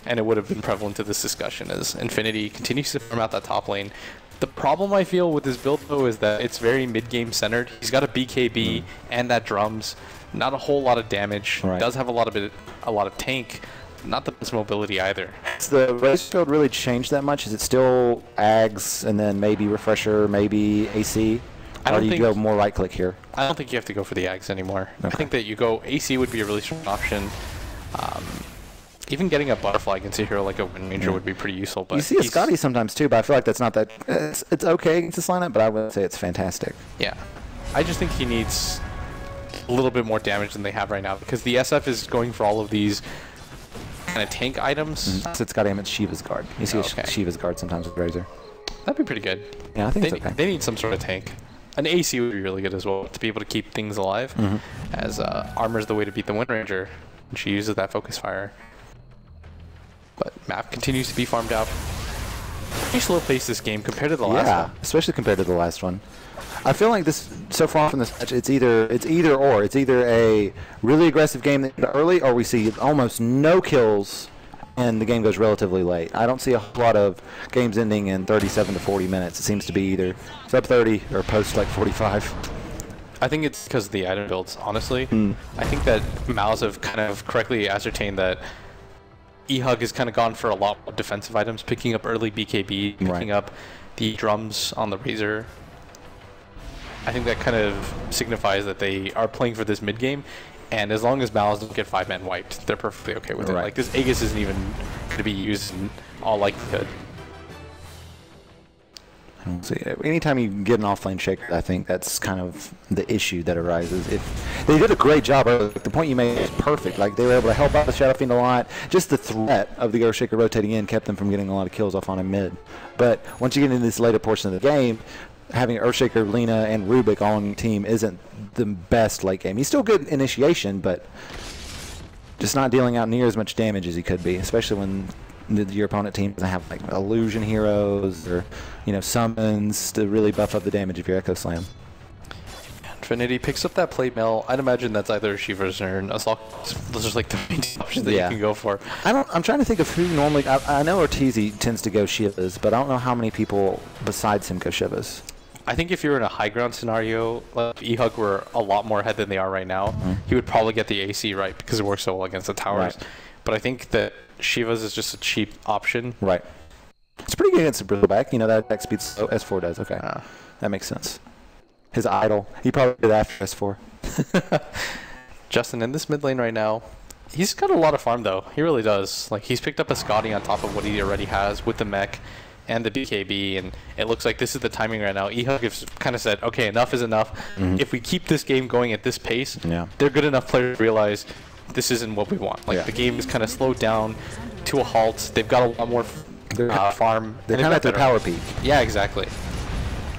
and it would have been prevalent to this discussion as Infinity continues to farm out that top lane. The problem I feel with this build, though, is that it's very mid-game centered. He's got a BKB and that drums. Not a whole lot of damage. Does have a lot of tank. Not the best mobility either. Does the race field really change that much? Is it still Ags and then maybe Refresher, maybe AC? Or do you go more right click here? I don't think you have to go for the Ags anymore. Okay. I think that you go AC would be a really strong option. Even getting a Butterfly against a hero like a Wind Ranger would be pretty useful. But you see a Scotty sometimes too, but I feel like that's not that... It's okay against this lineup, but I wouldn't say it's fantastic. Yeah. I just think he needs a little bit more damage than they have right now because the SF is going for all of these kind of tank items. So it's got aim at Shiva's Guard. You see Shiva's Guard sometimes with Razor. That'd be pretty good. Yeah, I think it's okay. They need some sort of tank. An AC would be really good as well to be able to keep things alive, as armor's the way to beat the Wind Ranger, and she uses that focus fire. But map continues to be farmed out. Pretty slow pace this game compared to the last one. Yeah, especially compared to the last one. I feel like this so far from this match, it's either or. It's either a really aggressive game early, or we see almost no kills, and the game goes relatively late. I don't see a whole lot of games ending in 37 to 40 minutes. It seems to be either sub 30 or post like 45. I think it's because of the item builds, honestly. I think that Mouse have kind of correctly ascertained that eHug has kind of gone for a lot of defensive items, picking up early BKB, picking up the drums on the Razor. I think that kind of signifies that they are playing for this mid game, and as long as Malice don't get 5-man wiped, they're perfectly okay with it. Like, this Aegis isn't even going to be used in all likelihood. See, anytime you get an offlane shaker, I think that's kind of the issue that arises. If they did a great job, the point you made is perfect. Like, they were able to help out the Shadow Fiend a lot. Just the threat of the Earthshaker rotating in kept them from getting a lot of kills off on a mid. But once you get into this later portion of the game, having Earthshaker, Lena, and Rubik all on your team isn't the best late game. He's still good initiation, but just not dealing out near as much damage as he could be, especially when your opponent team doesn't have like illusion heroes or summons to really buff up the damage of your Echo Slam. Trinity picks up that plate mail. I'd imagine that's either Shiva's or an Assault. Those are like the main options that you can go for. I'm trying to think of who normally. I know Ortiz tends to go Shivas, but I don't know how many people besides him go Shivas. I think if you're in a high ground scenario, like eHug were a lot more ahead than they are right now, he would probably get the AC right because it works so well against the towers. Right. But I think that Shiva's is just a cheap option. Right. It's pretty good against the Bristleback. That attack speed slow. S4 does. Okay. That makes sense. His idol. He probably did after S4. Justin, in this mid lane right now, he's got a lot of farm, though. He really does. Like, he's picked up a Scotty on top of what he already has with the mech and the BKB, and it looks like this is the timing right now. eHug has kind of said, okay, enough is enough. If we keep this game going at this pace, they're good enough players to realize this isn't what we want. Like, the game is kind of slowed down to a halt. They've got a lot more farm. They're kind of at their power peak. Yeah, exactly.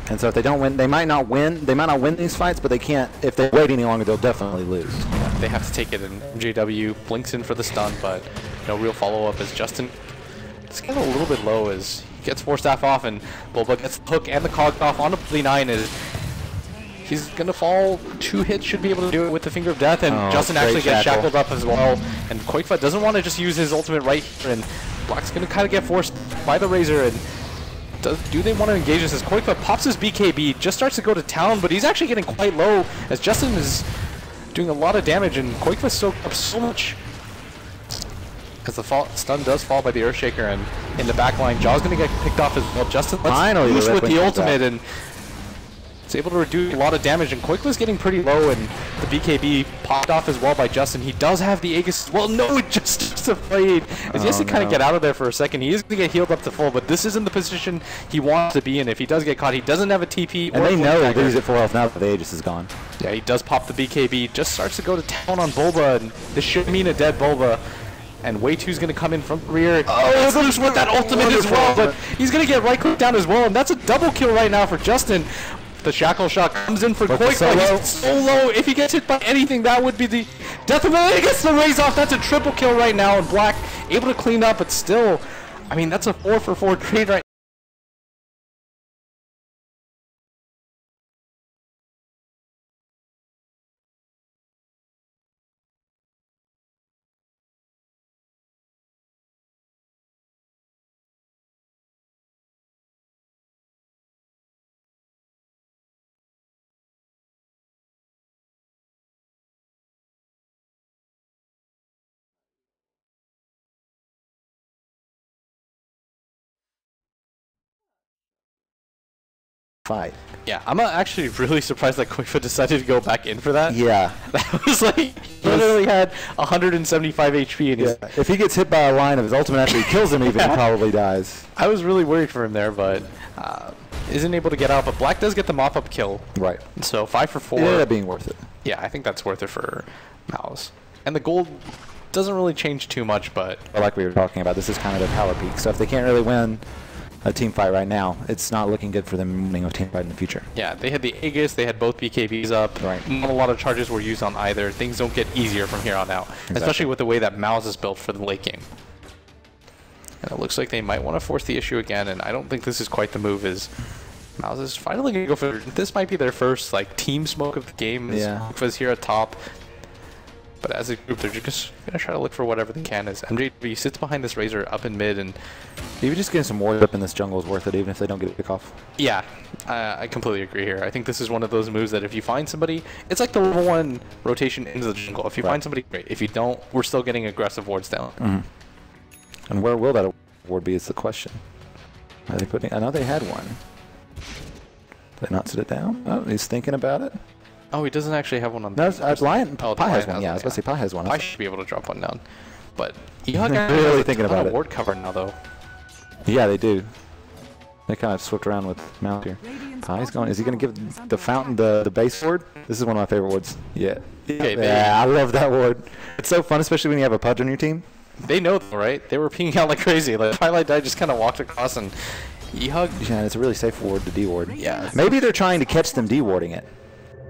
And so if they don't win, they might not win. They might not win these fights, but they can't. If they wait any longer, they'll definitely lose. Yeah, they have to take it. And MJW blinks in for the stun, but no real follow-up as Justin is getting a little bit low as he gets 4-staff off, and Bulba gets the hook and the cog off onto Play9 as he's going to fall. 2 hits should be able to do it with the Finger of Death, and Justin actually gets shackled up as well. And Quakefa doesn't want to just use his ultimate right here, and Black's going to kind of get forced by the Razor. And do they want to engage this as Quakefa pops his BKB, just starts to go to town, but he's actually getting quite low as Justin is doing a lot of damage, and Quakefa soaked up so much. As the stun does fall by the Earthshaker, and in the back line, Jaw's going to get picked off as well. Justin lets loose with the ultimate, and it's able to reduce a lot of damage, and Quakefa's getting pretty low, and the BKB popped off as well by Justin. He does have the Aegis. Well, no, just afraid. As he has to kind of get out of there for a second. He is going to get healed up to full, but this isn't the position he wants to be in. If he does get caught, he doesn't have a TP. And they know that he's at full health now that the Aegis is gone. Yeah, he does pop the BKB. Just starts to go to town on Bulba, and this should mean a dead Bulba. And Way2's going to come in from the rear. Oh, loose with that ultimate as well, but he's going to get right-click down as well, and that's a double kill right now for Justin. The shackle shot comes in for Quakefa. He's so low. If he gets hit by anything, that would be the death of him. He gets the raise off. That's a triple kill right now, and Black able to clean up, but still, I mean, that's a 4-for-4 trade right now. Fight. Yeah, I'm actually really surprised that Quakefa decided to go back in for that. Yeah. That was like, he literally had 175 HP in his... If he gets hit by a line of his ultimate after he kills him even, he probably dies. I was really worried for him there, but isn't able to get out. But Black does get the mop-up kill. Right. So 5-for-4. It ended up being worth it. Yeah, I think that's worth it for Mouse. And the gold doesn't really change too much, but... Like we were talking about, this is kind of their power peak. So if they can't really win a team fight right now, it's not looking good for them winning a team fight in the future. Yeah, they had the Aegis, they had both BKBs up. Right. Not a lot of charges were used on either. Things don't get easier from here on out, especially with the way that Mouse is built for the late game. And it looks like they might want to force the issue again, and I don't think this is quite the move. As Mouse is finally going to go for... This might be their first like team smoke of the game. Yeah. Quakefa's here at top. But as a group, they're just going to try to look for whatever they can. As MJB sits behind this Razor up in mid, and maybe just getting some ward up in this jungle is worth it, even if they don't get a pick off. Yeah, I completely agree here. I think this is one of those moves that if you find somebody, it's like the level 1 rotation into the jungle. If you find somebody, great. If you don't, we're still getting aggressive wards down. And where will that ward be is the question. Are they putting? I know they had one. Did they not sit it down? Oh, he's thinking about it. Oh, he doesn't actually have one on. No, Lion. Oh, Pi has one. Yeah, I was about to say Pi has one. I should be able to drop one down, but eHug really thinking about it. Ward cover now though. Yeah, they do. They kind of swept around with Mount here. He's going. Is he going to give the Fountain the base ward? This is one of my favorite wards. Yeah. Okay, yeah, I love that ward. It's so fun, especially when you have a Pudge on your team. They know, though, right? They were pinging out like crazy. Like Twilight Dye just kind of walked across and eHug. Yeah, it's a really safe ward to D-ward. Yeah. Maybe they're trying to catch them D-warding it.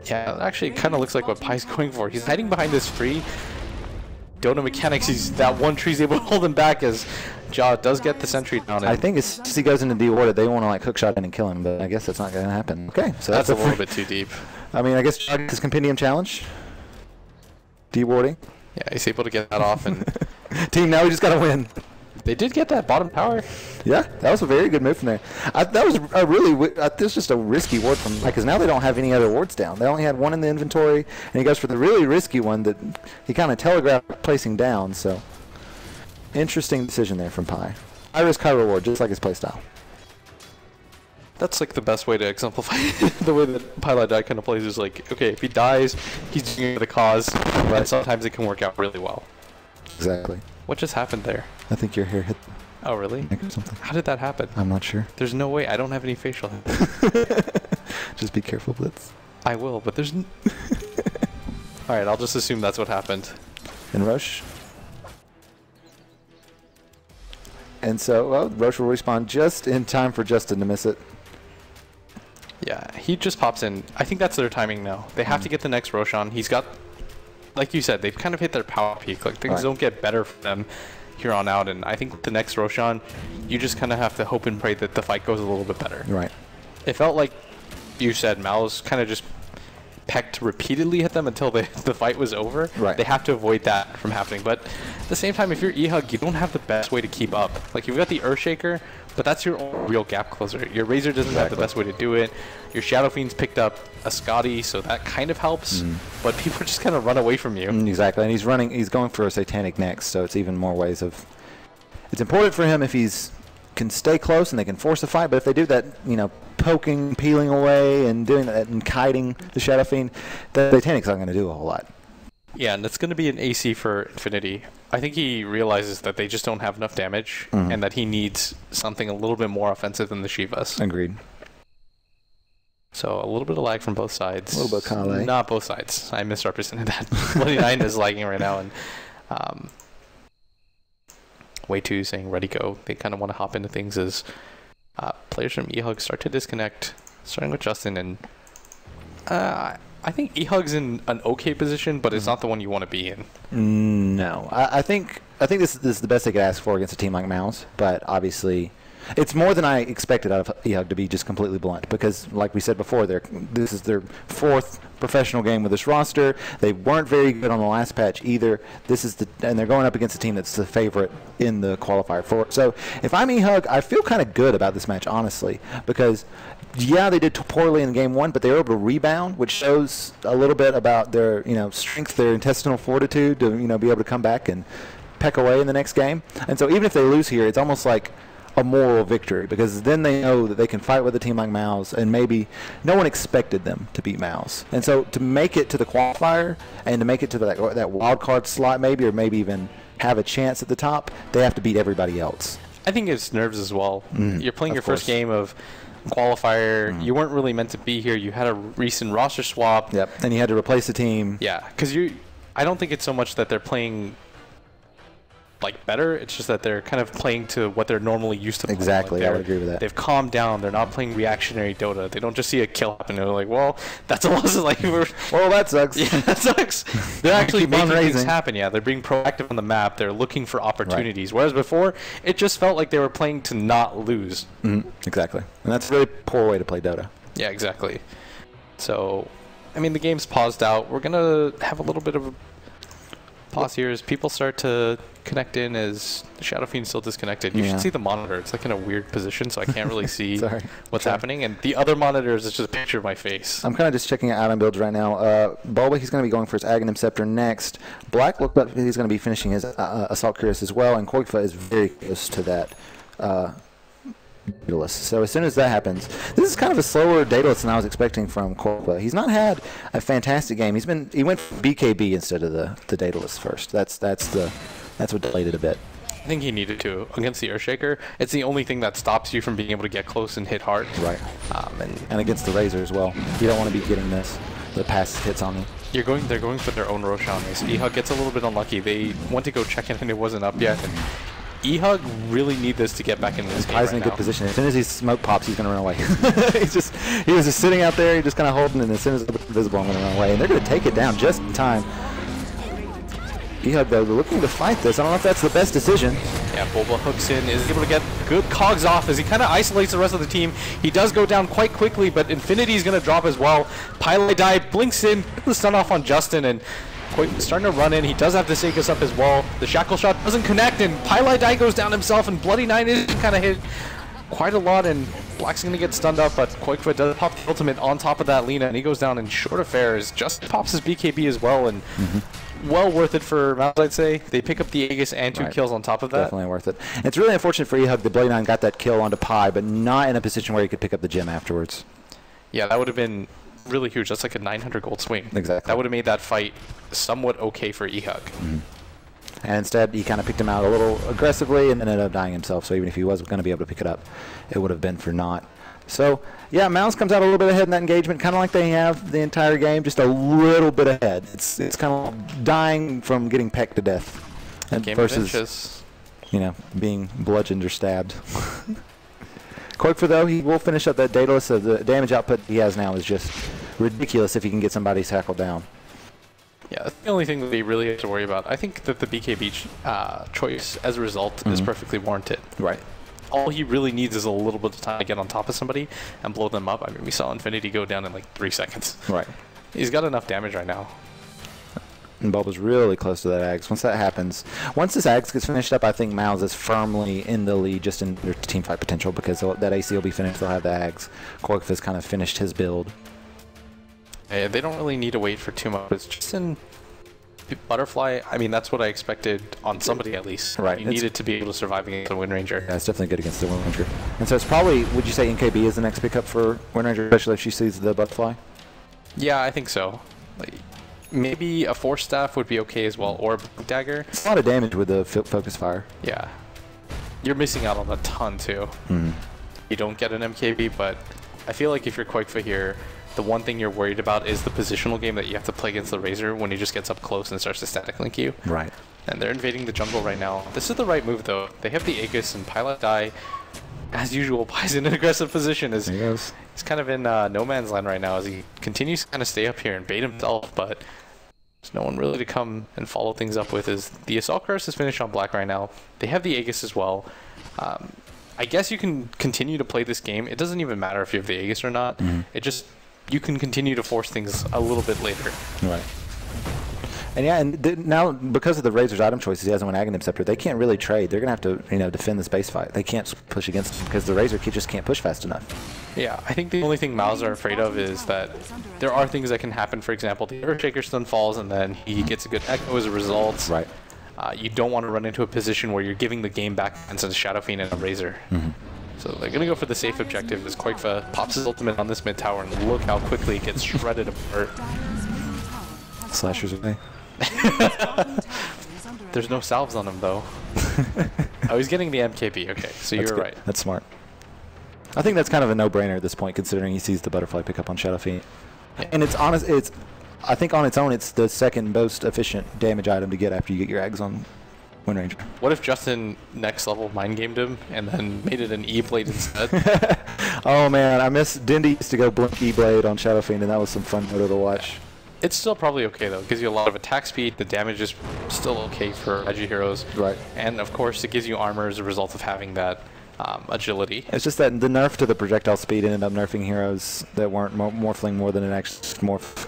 Yeah, it actually kind of looks like what Pai's going for. He's hiding behind this tree. Dota mechanics, that one tree's able to hold him back as Jaw does get the sentry down. I think as soon as he goes into D-ward, they want to like hookshot in and kill him, but I guess that's not going to happen. Okay, so that's a little bit too deep. I mean, I guess Jaw gets his Compendium challenge. D-warding. Yeah, he's able to get that off. And team, now we just got to win. They did get that bottom tower. Yeah, that was a very good move from there. That was a really, this was just a risky ward from, because now they don't have any other wards down. They only had one in the inventory, and he goes for the really risky one that he kind of telegraphed placing down, so interesting decision there from Pai. High risk, high reward, just like his playstyle. That's like the best way to exemplify the way that Twilight Dye kind of plays is like, okay, if he dies, he's doing it for the cause, and sometimes it can work out really well. Exactly. What just happened there? I think your hair hit. Oh, really? Or something. How did that happen? I'm not sure. There's no way. I don't have any facial hair. Just be careful, Blitz. I will, but there's... Alright, I'll just assume that's what happened. And Roche. And so, well, Roche will respawn just in time for Justin to miss it. Yeah, he just pops in. I think that's their timing now. They have to get the next Roshan. He's got... Like you said, they've kind of hit their power peak. Like, things don't get better for them here on out, and I think the next Roshan, you just kind of have to hope and pray that the fight goes a little bit better. Right. It felt like you said Mouse kind of just pecked repeatedly at them until the fight was over. Right. They have to avoid that from happening. But at the same time, if you're eHug, you don't have the best way to keep up. Like, you've got the Earthshaker, but that's your own real gap closer. Your Razor doesn't have the best way to do it. Your Shadow Fiend's picked up a Scotty, so that kind of helps. But people just kind of run away from you. Exactly, and he's going for a Satanic next, so it's even more ways of... It's important for him if he's can stay close and they can force a fight, but if they do that, you know, poking, peeling away, and doing that and kiting the Shadow Fiend, the Satanic's not going to do a whole lot. Yeah, and it's going to be an AC for Infinity. I think he realizes that they just don't have enough damage, and that he needs something a little bit more offensive than the Shivas. Agreed. So a little bit of lag from both sides. A little bit of Kale. Not both sides. I misrepresented that. 29 is lagging right now, and Way 2 saying ready go. They kind of want to hop into things as players from eHug start to disconnect, starting with Justin. And I think eHug's in an okay position, but it's not the one you want to be in. No. I think this is the best they could ask for against a team like Mouse, but obviously... It's more than I expected out of eHug, to be just completely blunt, because, like we said before, this is their 4th professional game with this roster. They weren't very good on the last patch either. And they're going up against a team that's the favorite in the qualifier for it. So if I'm eHug, I feel kind of good about this match, honestly, because yeah, they did poorly in game 1, but they were able to rebound, which shows a little bit about their strength, their intestinal fortitude to be able to come back and peck away in the next game. And so even if they lose here, it's almost like a moral victory, because then they know that they can fight with a team like Mouse, and maybe no one expected them to beat Mouse. And so to make it to the qualifier and to make it to that wild card slot maybe, or maybe even have a chance at the top, they have to beat everybody else. I think it's nerves as well. You're playing your first game of qualifier. You weren't really meant to be here. You had a recent roster swap. Yep. And you had to replace the team. Yeah, because I don't think it's so much that they're playing like better. It's just that they're kind of playing to what they're normally used to playing. Exactly, I would agree with that. They've calmed down. They're not playing reactionary Dota. They don't just see a kill happen. They're like, well, that's a loss. Like, well, that sucks. Yeah, that sucks. They're actually making things happen. Yeah, they're being proactive on the map. They're looking for opportunities. Right. Whereas before, it just felt like they were playing to not lose. Exactly. And that's a really poor way to play Dota. Yeah, exactly. So, I mean, the game's paused out. We're going to have a little bit of a pause here as people start to connect in, as the Shadow Fiend's still disconnected. You should see the monitor. It's like in a weird position, so I can't really see what's happening. And the other monitor is just a picture of my face. I'm kind of just checking out item builds right now. Bulba, he's going to be going for his Aghanim Scepter next. Black looked like he's going to be finishing his Assault Cuirass as well, and Koifa is very close to that Daedalus. So as soon as that happens, this is kind of a slower Daedalus than I was expecting from Koifa. He's not had a fantastic game. He went for BKB instead of the Daedalus first. That's what delayed it a bit. I think he needed to. Against the Earthshaker, it's the only thing that stops you from being able to get close and hit hard. Right. And against the Razor as well. You don't want to be getting the pass hits on you. They're going for their own Roshan. eHug gets a little bit unlucky. They went to go check in and it wasn't up yet. And eHug really need this to get back in this game Pai's in a good position. As soon as his smoke pops, he's going to run away. He was just sitting out there, just kind of holding, and as soon as it's visible, I'm going to run away. And they're going to take it down just in time. eHug, though, looking to fight this. I don't know if that's the best decision. Yeah, Bulba hooks in, is able to get good cogs off as he kind of isolates the rest of the team. He does go down quite quickly, but Infinity is going to drop as well. Pile Die blinks in, the stun off on Justin, and starting to run in. He does have the Seikos up as well. The Shackle Shot doesn't connect, and Pile Die goes down himself, and Bloody Nine is kind of hit quite a lot, and Black's going to get stunned up, but Koikfa does pop the ultimate on top of that Lina, and he goes down in short affairs. Just pops his BKB as well, and well worth it for Mouse, I'd say. They pick up the Aegis and 2 kills on top of that. Definitely worth it. And it's really unfortunate for eHug that Bloody Nine got that kill onto Pi, but not in a position where he could pick up the gem afterwards. Yeah, that would have been really huge. That's like a 900 gold swing. Exactly. That would have made that fight somewhat okay for eHug. And instead, he kind of picked him out a little aggressively and then ended up dying himself. So even if he was going to be able to pick it up, it would have been for naught. So, yeah, Mouse comes out a little bit ahead in that engagement, kind of like they have the entire game, just a little bit ahead. It's kind of dying from getting pecked to death versus, you know, being bludgeoned or stabbed. Koikfa, though, he will finish up that Daedalus. So the damage output he has now is just ridiculous if he can get somebody tackled down. Yeah, that's the only thing that they really have to worry about. I think that the BKB choice, as a result, is perfectly warranted. Right. All he really needs is a little bit of time to get on top of somebody and blow them up. I mean, we saw Infinity go down in like 3 seconds. Right. He's got enough damage right now. And Bulba's really close to that Ags. Once that happens, once this Ags gets finished up, I think Mouse is firmly in the lead just in their team fight potential because that AC will be finished. They'll have the Ags. Koikfa's kind of finished his build. They don't really need to wait for too much. It's just in Butterfly, I mean, that's what I expected on somebody at least. Right. You needed to be able to survive against the Wind Ranger. Yeah, it's definitely good against the Wind Ranger. And so it's probably, would you say NKB is the next pickup for Wind Ranger, especially if she sees the Butterfly? Yeah, I think so. Like, maybe a Force Staff would be okay as well, or a Blink Dagger. It's a lot of damage with the Focus Fire. Yeah. You're missing out on a ton, too. You don't get an MKB, but I feel like if you're Koikfa here, the one thing you're worried about is the positional game that you have to play against the Razor when he just gets up close and starts to static link you. Right. And they're invading the jungle right now. This is the right move, though. They have the Aegis and Pilot Die. As usual, Pai's in an aggressive position. He's kind of in no man's land right now as he continues to kind of stay up here and bait himself, but there's no one really to come and follow things up with. As the Assault Curse is finished on Black right now. They have the Aegis as well. I guess you can continue to play this game. It doesn't even matter if you have the Aegis or not. It just... you can continue to force things a little bit later. Right. And yeah, and now because of the Razor's item choices, he has one Aghanim Scepter, they can't really trade. They're going to have to, you know, defend the space fight. They can't push against him because the Razor just can't push fast enough. Yeah, I think the only thing Mouse are afraid of is that there are things that can happen. For example, the Earthshaker stun falls and then he gets a good echo as a result. Right. You don't want to run into a position where you're giving the game back against a Shadow Fiend and a Razor. So they're going to go for the safe objective as Koikfa pops his ultimate on this mid tower, and look how quickly it gets shredded apart. Slashers away. There's no salves on him, though. Oh, he's getting the MKB. Okay, so you're right. That's smart. I think that's kind of a no-brainer at this point, considering he sees the Butterfly pick up on Shadow Fiend. Yeah. And it's honest. I think on its own, it's the second most efficient damage item to get after you get your eggs on Wind Ranger. What if Justin next level mind gamed him and then made it an E-Blade instead? Oh man, I miss Dindy used to go blink E-Blade on Shadow Fiend, and that was some fun photo to watch. Yeah. It's still probably okay though. It gives you a lot of attack speed. The damage is still okay for edgy heroes. Right. And of course, it gives you armor as a result of having that agility. It's just that the nerf to the projectile speed ended up nerfing heroes that weren't morphling more than an extra morph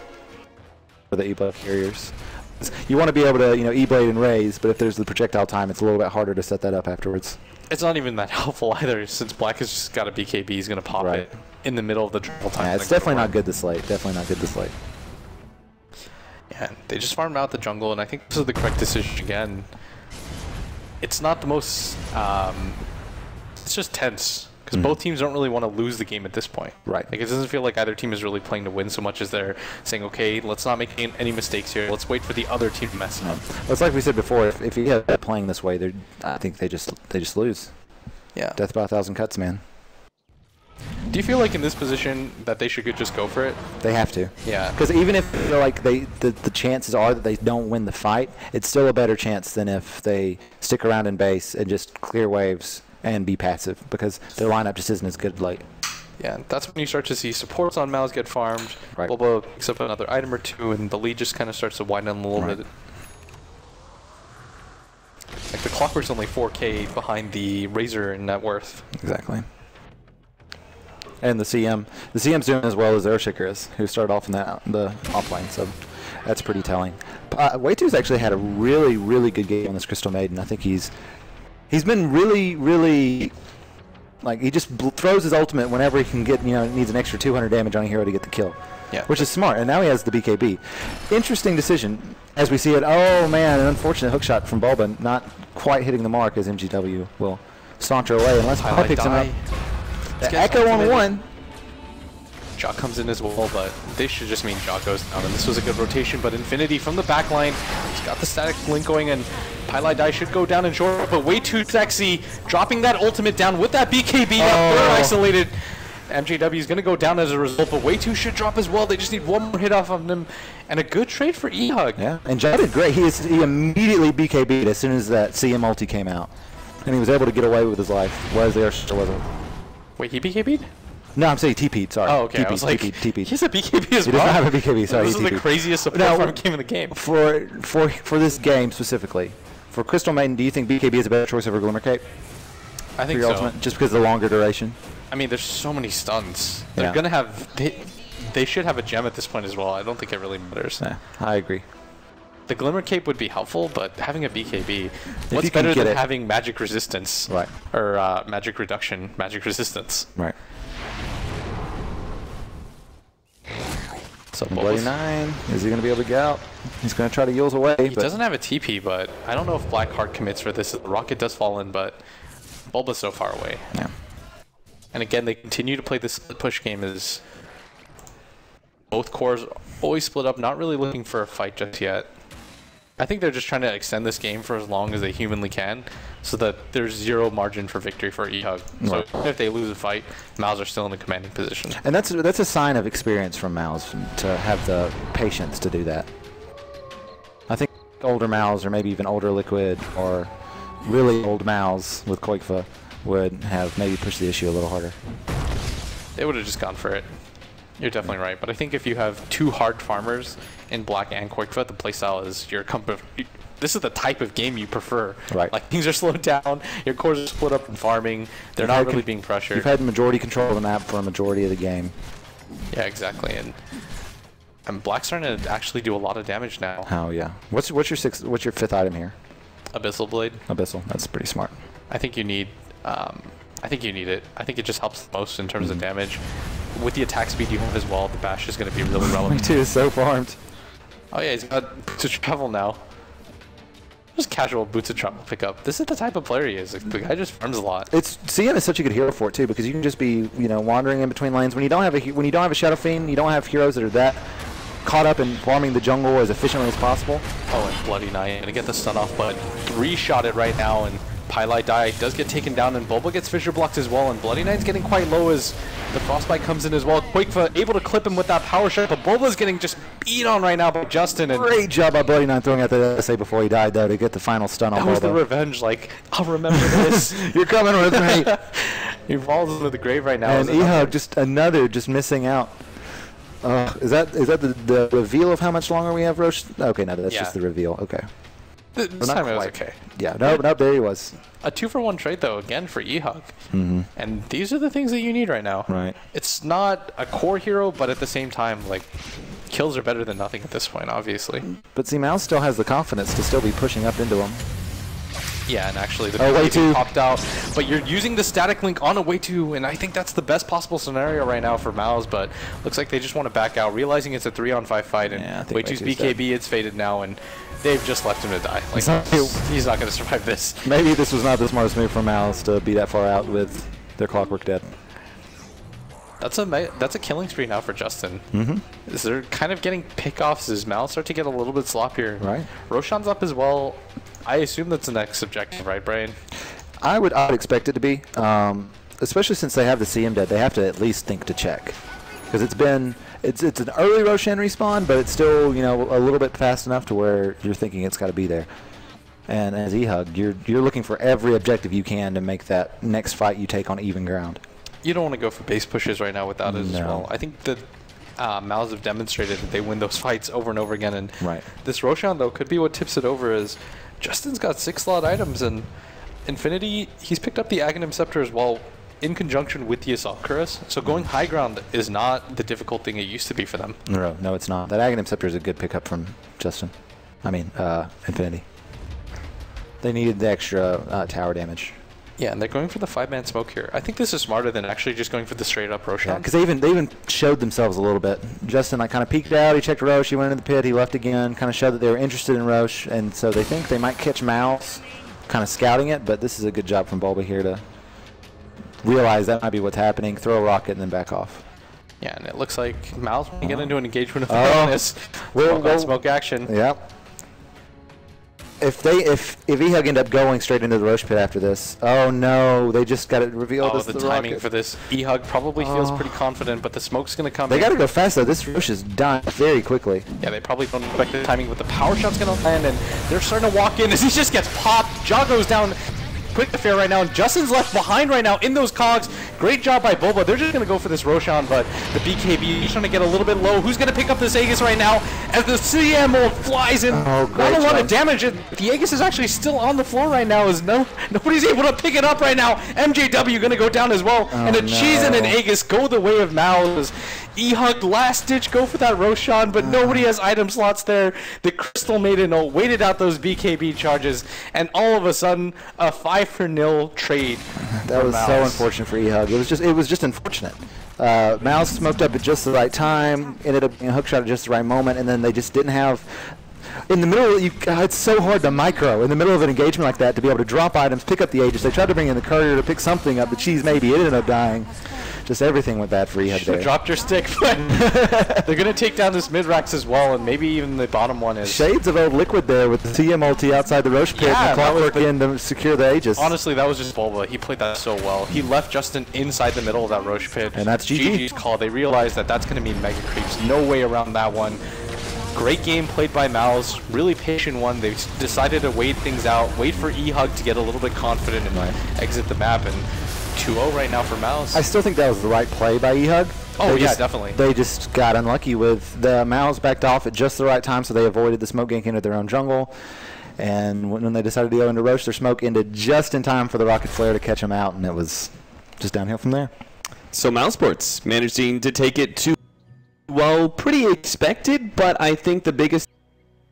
for the E-Blade carriers. You want to be able to, you know, E-Blade and raise, but if there's the projectile time, it's a little bit harder to set that up afterwards. It's not even that helpful either, since Black has just got a BKB. He's going to pop it in the middle of the triple time. Yeah, it's definitely not good this late. Definitely not good this late. Yeah, they just farmed out the jungle, and I think this is the correct decision again. It's not the most... it's just tense, because both teams don't really want to lose the game at this point. Right. Like, it doesn't feel like either team is really playing to win so much as they're saying, okay, let's not make any mistakes here. Let's wait for the other team to mess up. Well, it's like we said before. If you have playing this way, I think they just lose. Yeah. Death by 1,000 cuts, man. Do you feel like in this position that they should just go for it? They have to. Yeah. Because even if you feel like the chances are that they don't win the fight, it's still a better chance than if they stick around in base and just clear waves and be passive, because their lineup just isn't as good late. Yeah, that's when you start to see supports on Mouse get farmed. Right. Bulba picks up another item or two, and the lead just kind of starts to wind down a little bit. Like, the Clockwork's only 4K behind the Razor in net worth. Exactly. And the CM's doing as well as Earthshaker is, who started off in the offlane, so that's pretty telling. Way2's actually had a really, really good game on this Crystal Maiden. I think he's been really, really, like, he just throws his ultimate whenever he can get, needs an extra 200 damage on a hero to get the kill. Yeah. Which is smart, and now he has the BKB. Interesting decision as we see it. Oh man, an unfortunate hookshot from Bulba, not quite hitting the mark as MGW will saunter away unless Pi picks him up. The Echo on one. Jock comes in as well, but this should just mean Jock goes down, and this was a good rotation, but Infinity from the back line, he's got the static link going, and Pylai Die should go down in short, but way too sexy, dropping that ultimate down with that BKB, third isolated. MJW is going to go down as a result, but Way2 should drop as well. They just need one more hit off of them, and a good trade for eHug. Yeah, and Jock did great. He immediately BKB'd as soon as that CM ulti came out, and he was able to get away with his life, whereas the Earthshaker wasn't. Wait, he BKB'd? No, I'm saying TP'd, sorry. Oh, okay. I was like, TP'd. He has a BKB as well? He does not have a BKB, sorry. This is the craziest support from game in the game. For this game specifically, for Crystal Maiden, do you think BKB is a better choice over Glimmer Cape? I think so. Ultimate, just because of the longer duration? I mean, there's so many stuns. They're going to have... They should have a gem at this point as well. I don't think it really matters. Yeah, I agree. The Glimmer Cape would be helpful, but having a BKB, what's better than having magic resistance? Right. Or magic reduction, magic resistance. Right. So Bloody 9, is he going to be able to get out? He's going to try to Yules away. He doesn't have a TP, but I don't know if Blackheart commits for this. The rocket does fall in, but Bulba's so far away. Yeah. And again, they continue to play this split push game as both cores always split up, not really looking for a fight just yet. I think they're just trying to extend this game for as long as they humanly can, so that there's zero margin for victory for eHug. So even if they lose a fight, Mouse are still in a commanding position. And that's a sign of experience from Mouse to have the patience to do that. I think older Mouse, or maybe even older Liquid, or really old Mouse with Koikfa would have maybe pushed the issue a little harder. They would have just gone for it. You're definitely right, but I think if you have two hard farmers in Black and Koikfa, the playstyle is your this is the type of game you prefer. Right. Like, things are slowed down, your cores are split up in farming, they're not really being pressured. You've had majority control of the map for a majority of the game. Yeah, exactly, and Black's starting to actually do a lot of damage now. Oh yeah. What's your fifth item here? Abyssal Blade. Abyssal. That's pretty smart. I think you need it. I think it just helps the most in terms of damage. With the attack speed you have as well, the bash is going to be really relevant. Way2 is so farmed. Oh yeah, he's got Boots of Travel now. Just casual Boots of Travel pickup. This is the type of player he is. The guy just farms a lot. CM is such a good hero for it too, because you can just be wandering in between lanes when you don't have a Shadow Fiend, you don't have heroes that are that caught up in farming the jungle as efficiently as possible. Oh, and Bloody Knight gonna get the stun off, but 3-shot it right now, and Pylai Die does get taken down, and Bulba gets fissure blocked as well, and Bloody Knight's getting quite low as the Frostbite comes in as well. Koikfa able to clip him with that power shot, but Bulba's getting just beat on right now by Justin. And great job by Bloody Knight throwing out the SA before he died, though, to get the final stun on Bulba. That was the revenge, like, I'll remember this. You're coming with me. He falls into the grave right now. And eHug just missing out. Is that the reveal of how much longer we have, Roche? Okay, no, that's just the reveal. Okay. This time it was okay. Yeah, no, there he was. A 2-for-1 trade, though, again, for eHug. Mm-hmm. And these are the things that you need right now. Right. It's not a core hero, but at the same time, like, kills are better than nothing at this point, obviously. But see, Mouse still has the confidence to still be pushing up into him. Yeah, and actually the Way2 popped out, but you're using the static link on a Way2, and I think that's the best possible scenario right now for Mouse, but looks like they just want to back out, realizing it's a 3-on-5 fight, and Way2's BKB, it's faded now, and they've just left him to die. Like, he's not going to survive this. Maybe this was not the smartest move for Mouse to be that far out with They're Clockwork Dead. That's a killing spree now for Justin. They're kind of getting pickoffs as Mal start to get a little bit sloppier. Right. Roshan's up as well. I assume that's the next objective, right, Brian? I would expect it to be, especially since they have the CM dead. They have to at least think to check, because it's an early Roshan respawn, but it's still a little bit fast enough to where you're thinking it's got to be there. And as eHug, you're looking for every objective you can to make that next fight you take on even ground. You don't want to go for base pushes right now without it as well. I think that Mouse have demonstrated that they win those fights over and over again. And this Roshan, though, could be what tips it over. Is Justin's got 6 slot items, and Infinity, he's picked up the Aghanim Scepter as well in conjunction with the Assault Cuirass. So going high ground is not the difficult thing it used to be for them. No, it's not. That Aghanim Scepter is a good pickup from Justin. I mean, Infinity. They needed the extra tower damage. Yeah, and they're going for the 5-man smoke here. I think this is smarter than actually just going for the straight-up Roshan. Yeah, because they even showed themselves a little bit. Justin kind of peeked out. He checked Roche. He went into the pit. He left again. Kind of showed that they were interested in Roche, and so they think they might catch Mouse, kind of scouting it. But this is a good job from Bulba here to realize that might be what's happening. Throw a rocket and then back off. Yeah, and it looks like Mouse may get into an engagement of this. Smoke action. Yep. If eHug end up going straight into the Roche pit after this, oh no, they just got it revealed as the rocket. timing for this. eHug probably feels pretty confident, but the smoke's going to come. They got to go fast though. This Roche is dying very quickly. Yeah, they probably don't expect the timing, but the power shot's going to land, and they're starting to walk in as he just gets popped. Jaw goes down. Quick affair right now, and Justin's left behind right now in those cogs. Great job by Bulba. They're just going to go for this Roshan, but the BKB is trying to get a little bit low. Who's going to pick up this Aegis right now as the CM flies in? Not a lot of damage. The Aegis is actually still on the floor right now as nobody's able to pick it up right now. MJW going to go down as well, and a Cheese and an Aegis go the way of Mouse. eHug last ditch go for that Roshan, but nobody has item slots there. The Crystal Maiden waited out those BKB charges, and all of a sudden a 5-0 trade. That was so unfortunate for eHug. It was just unfortunate. Mouse smoked up at just the right time, ended up being hookshot at just the right moment, and then they just didn't have. In the middle, it's so hard to micro in the middle of an engagement like that to be able to drop items, pick up the Aegis. They tried to bring in the courier to pick something up. The Cheese maybe it ended up dying. Just everything went bad for eHug there. Dropped your stick, but they're going to take down this mid-racks as well, and maybe even the bottom one is. Shades of old Liquid there with the TM ulti outside the Roche pit and the Clockwork in to secure the Aegis. Honestly, that was just Bulba. He played that so well. He left Justin inside the middle of that Roche pit. And that's GG's call. They realized that that's going to mean Mega Creeps. No way around that one. Great game played by Mouse. Really patient one. They decided to wait things out, wait for eHug to get a little bit confident and exit the map. And 2-0 right now for Mouse. I still think that was the right play by eHug. Oh, yeah, definitely. They just got unlucky with the Mouse backed off at just the right time, so they avoided the smoke gank into their own jungle. And when they decided to go into Roche, their smoke ended just in time for the rocket flare to catch them out, and it was just downhill from there. So Mousesports managing to take it to, well, pretty expected, but I think the biggest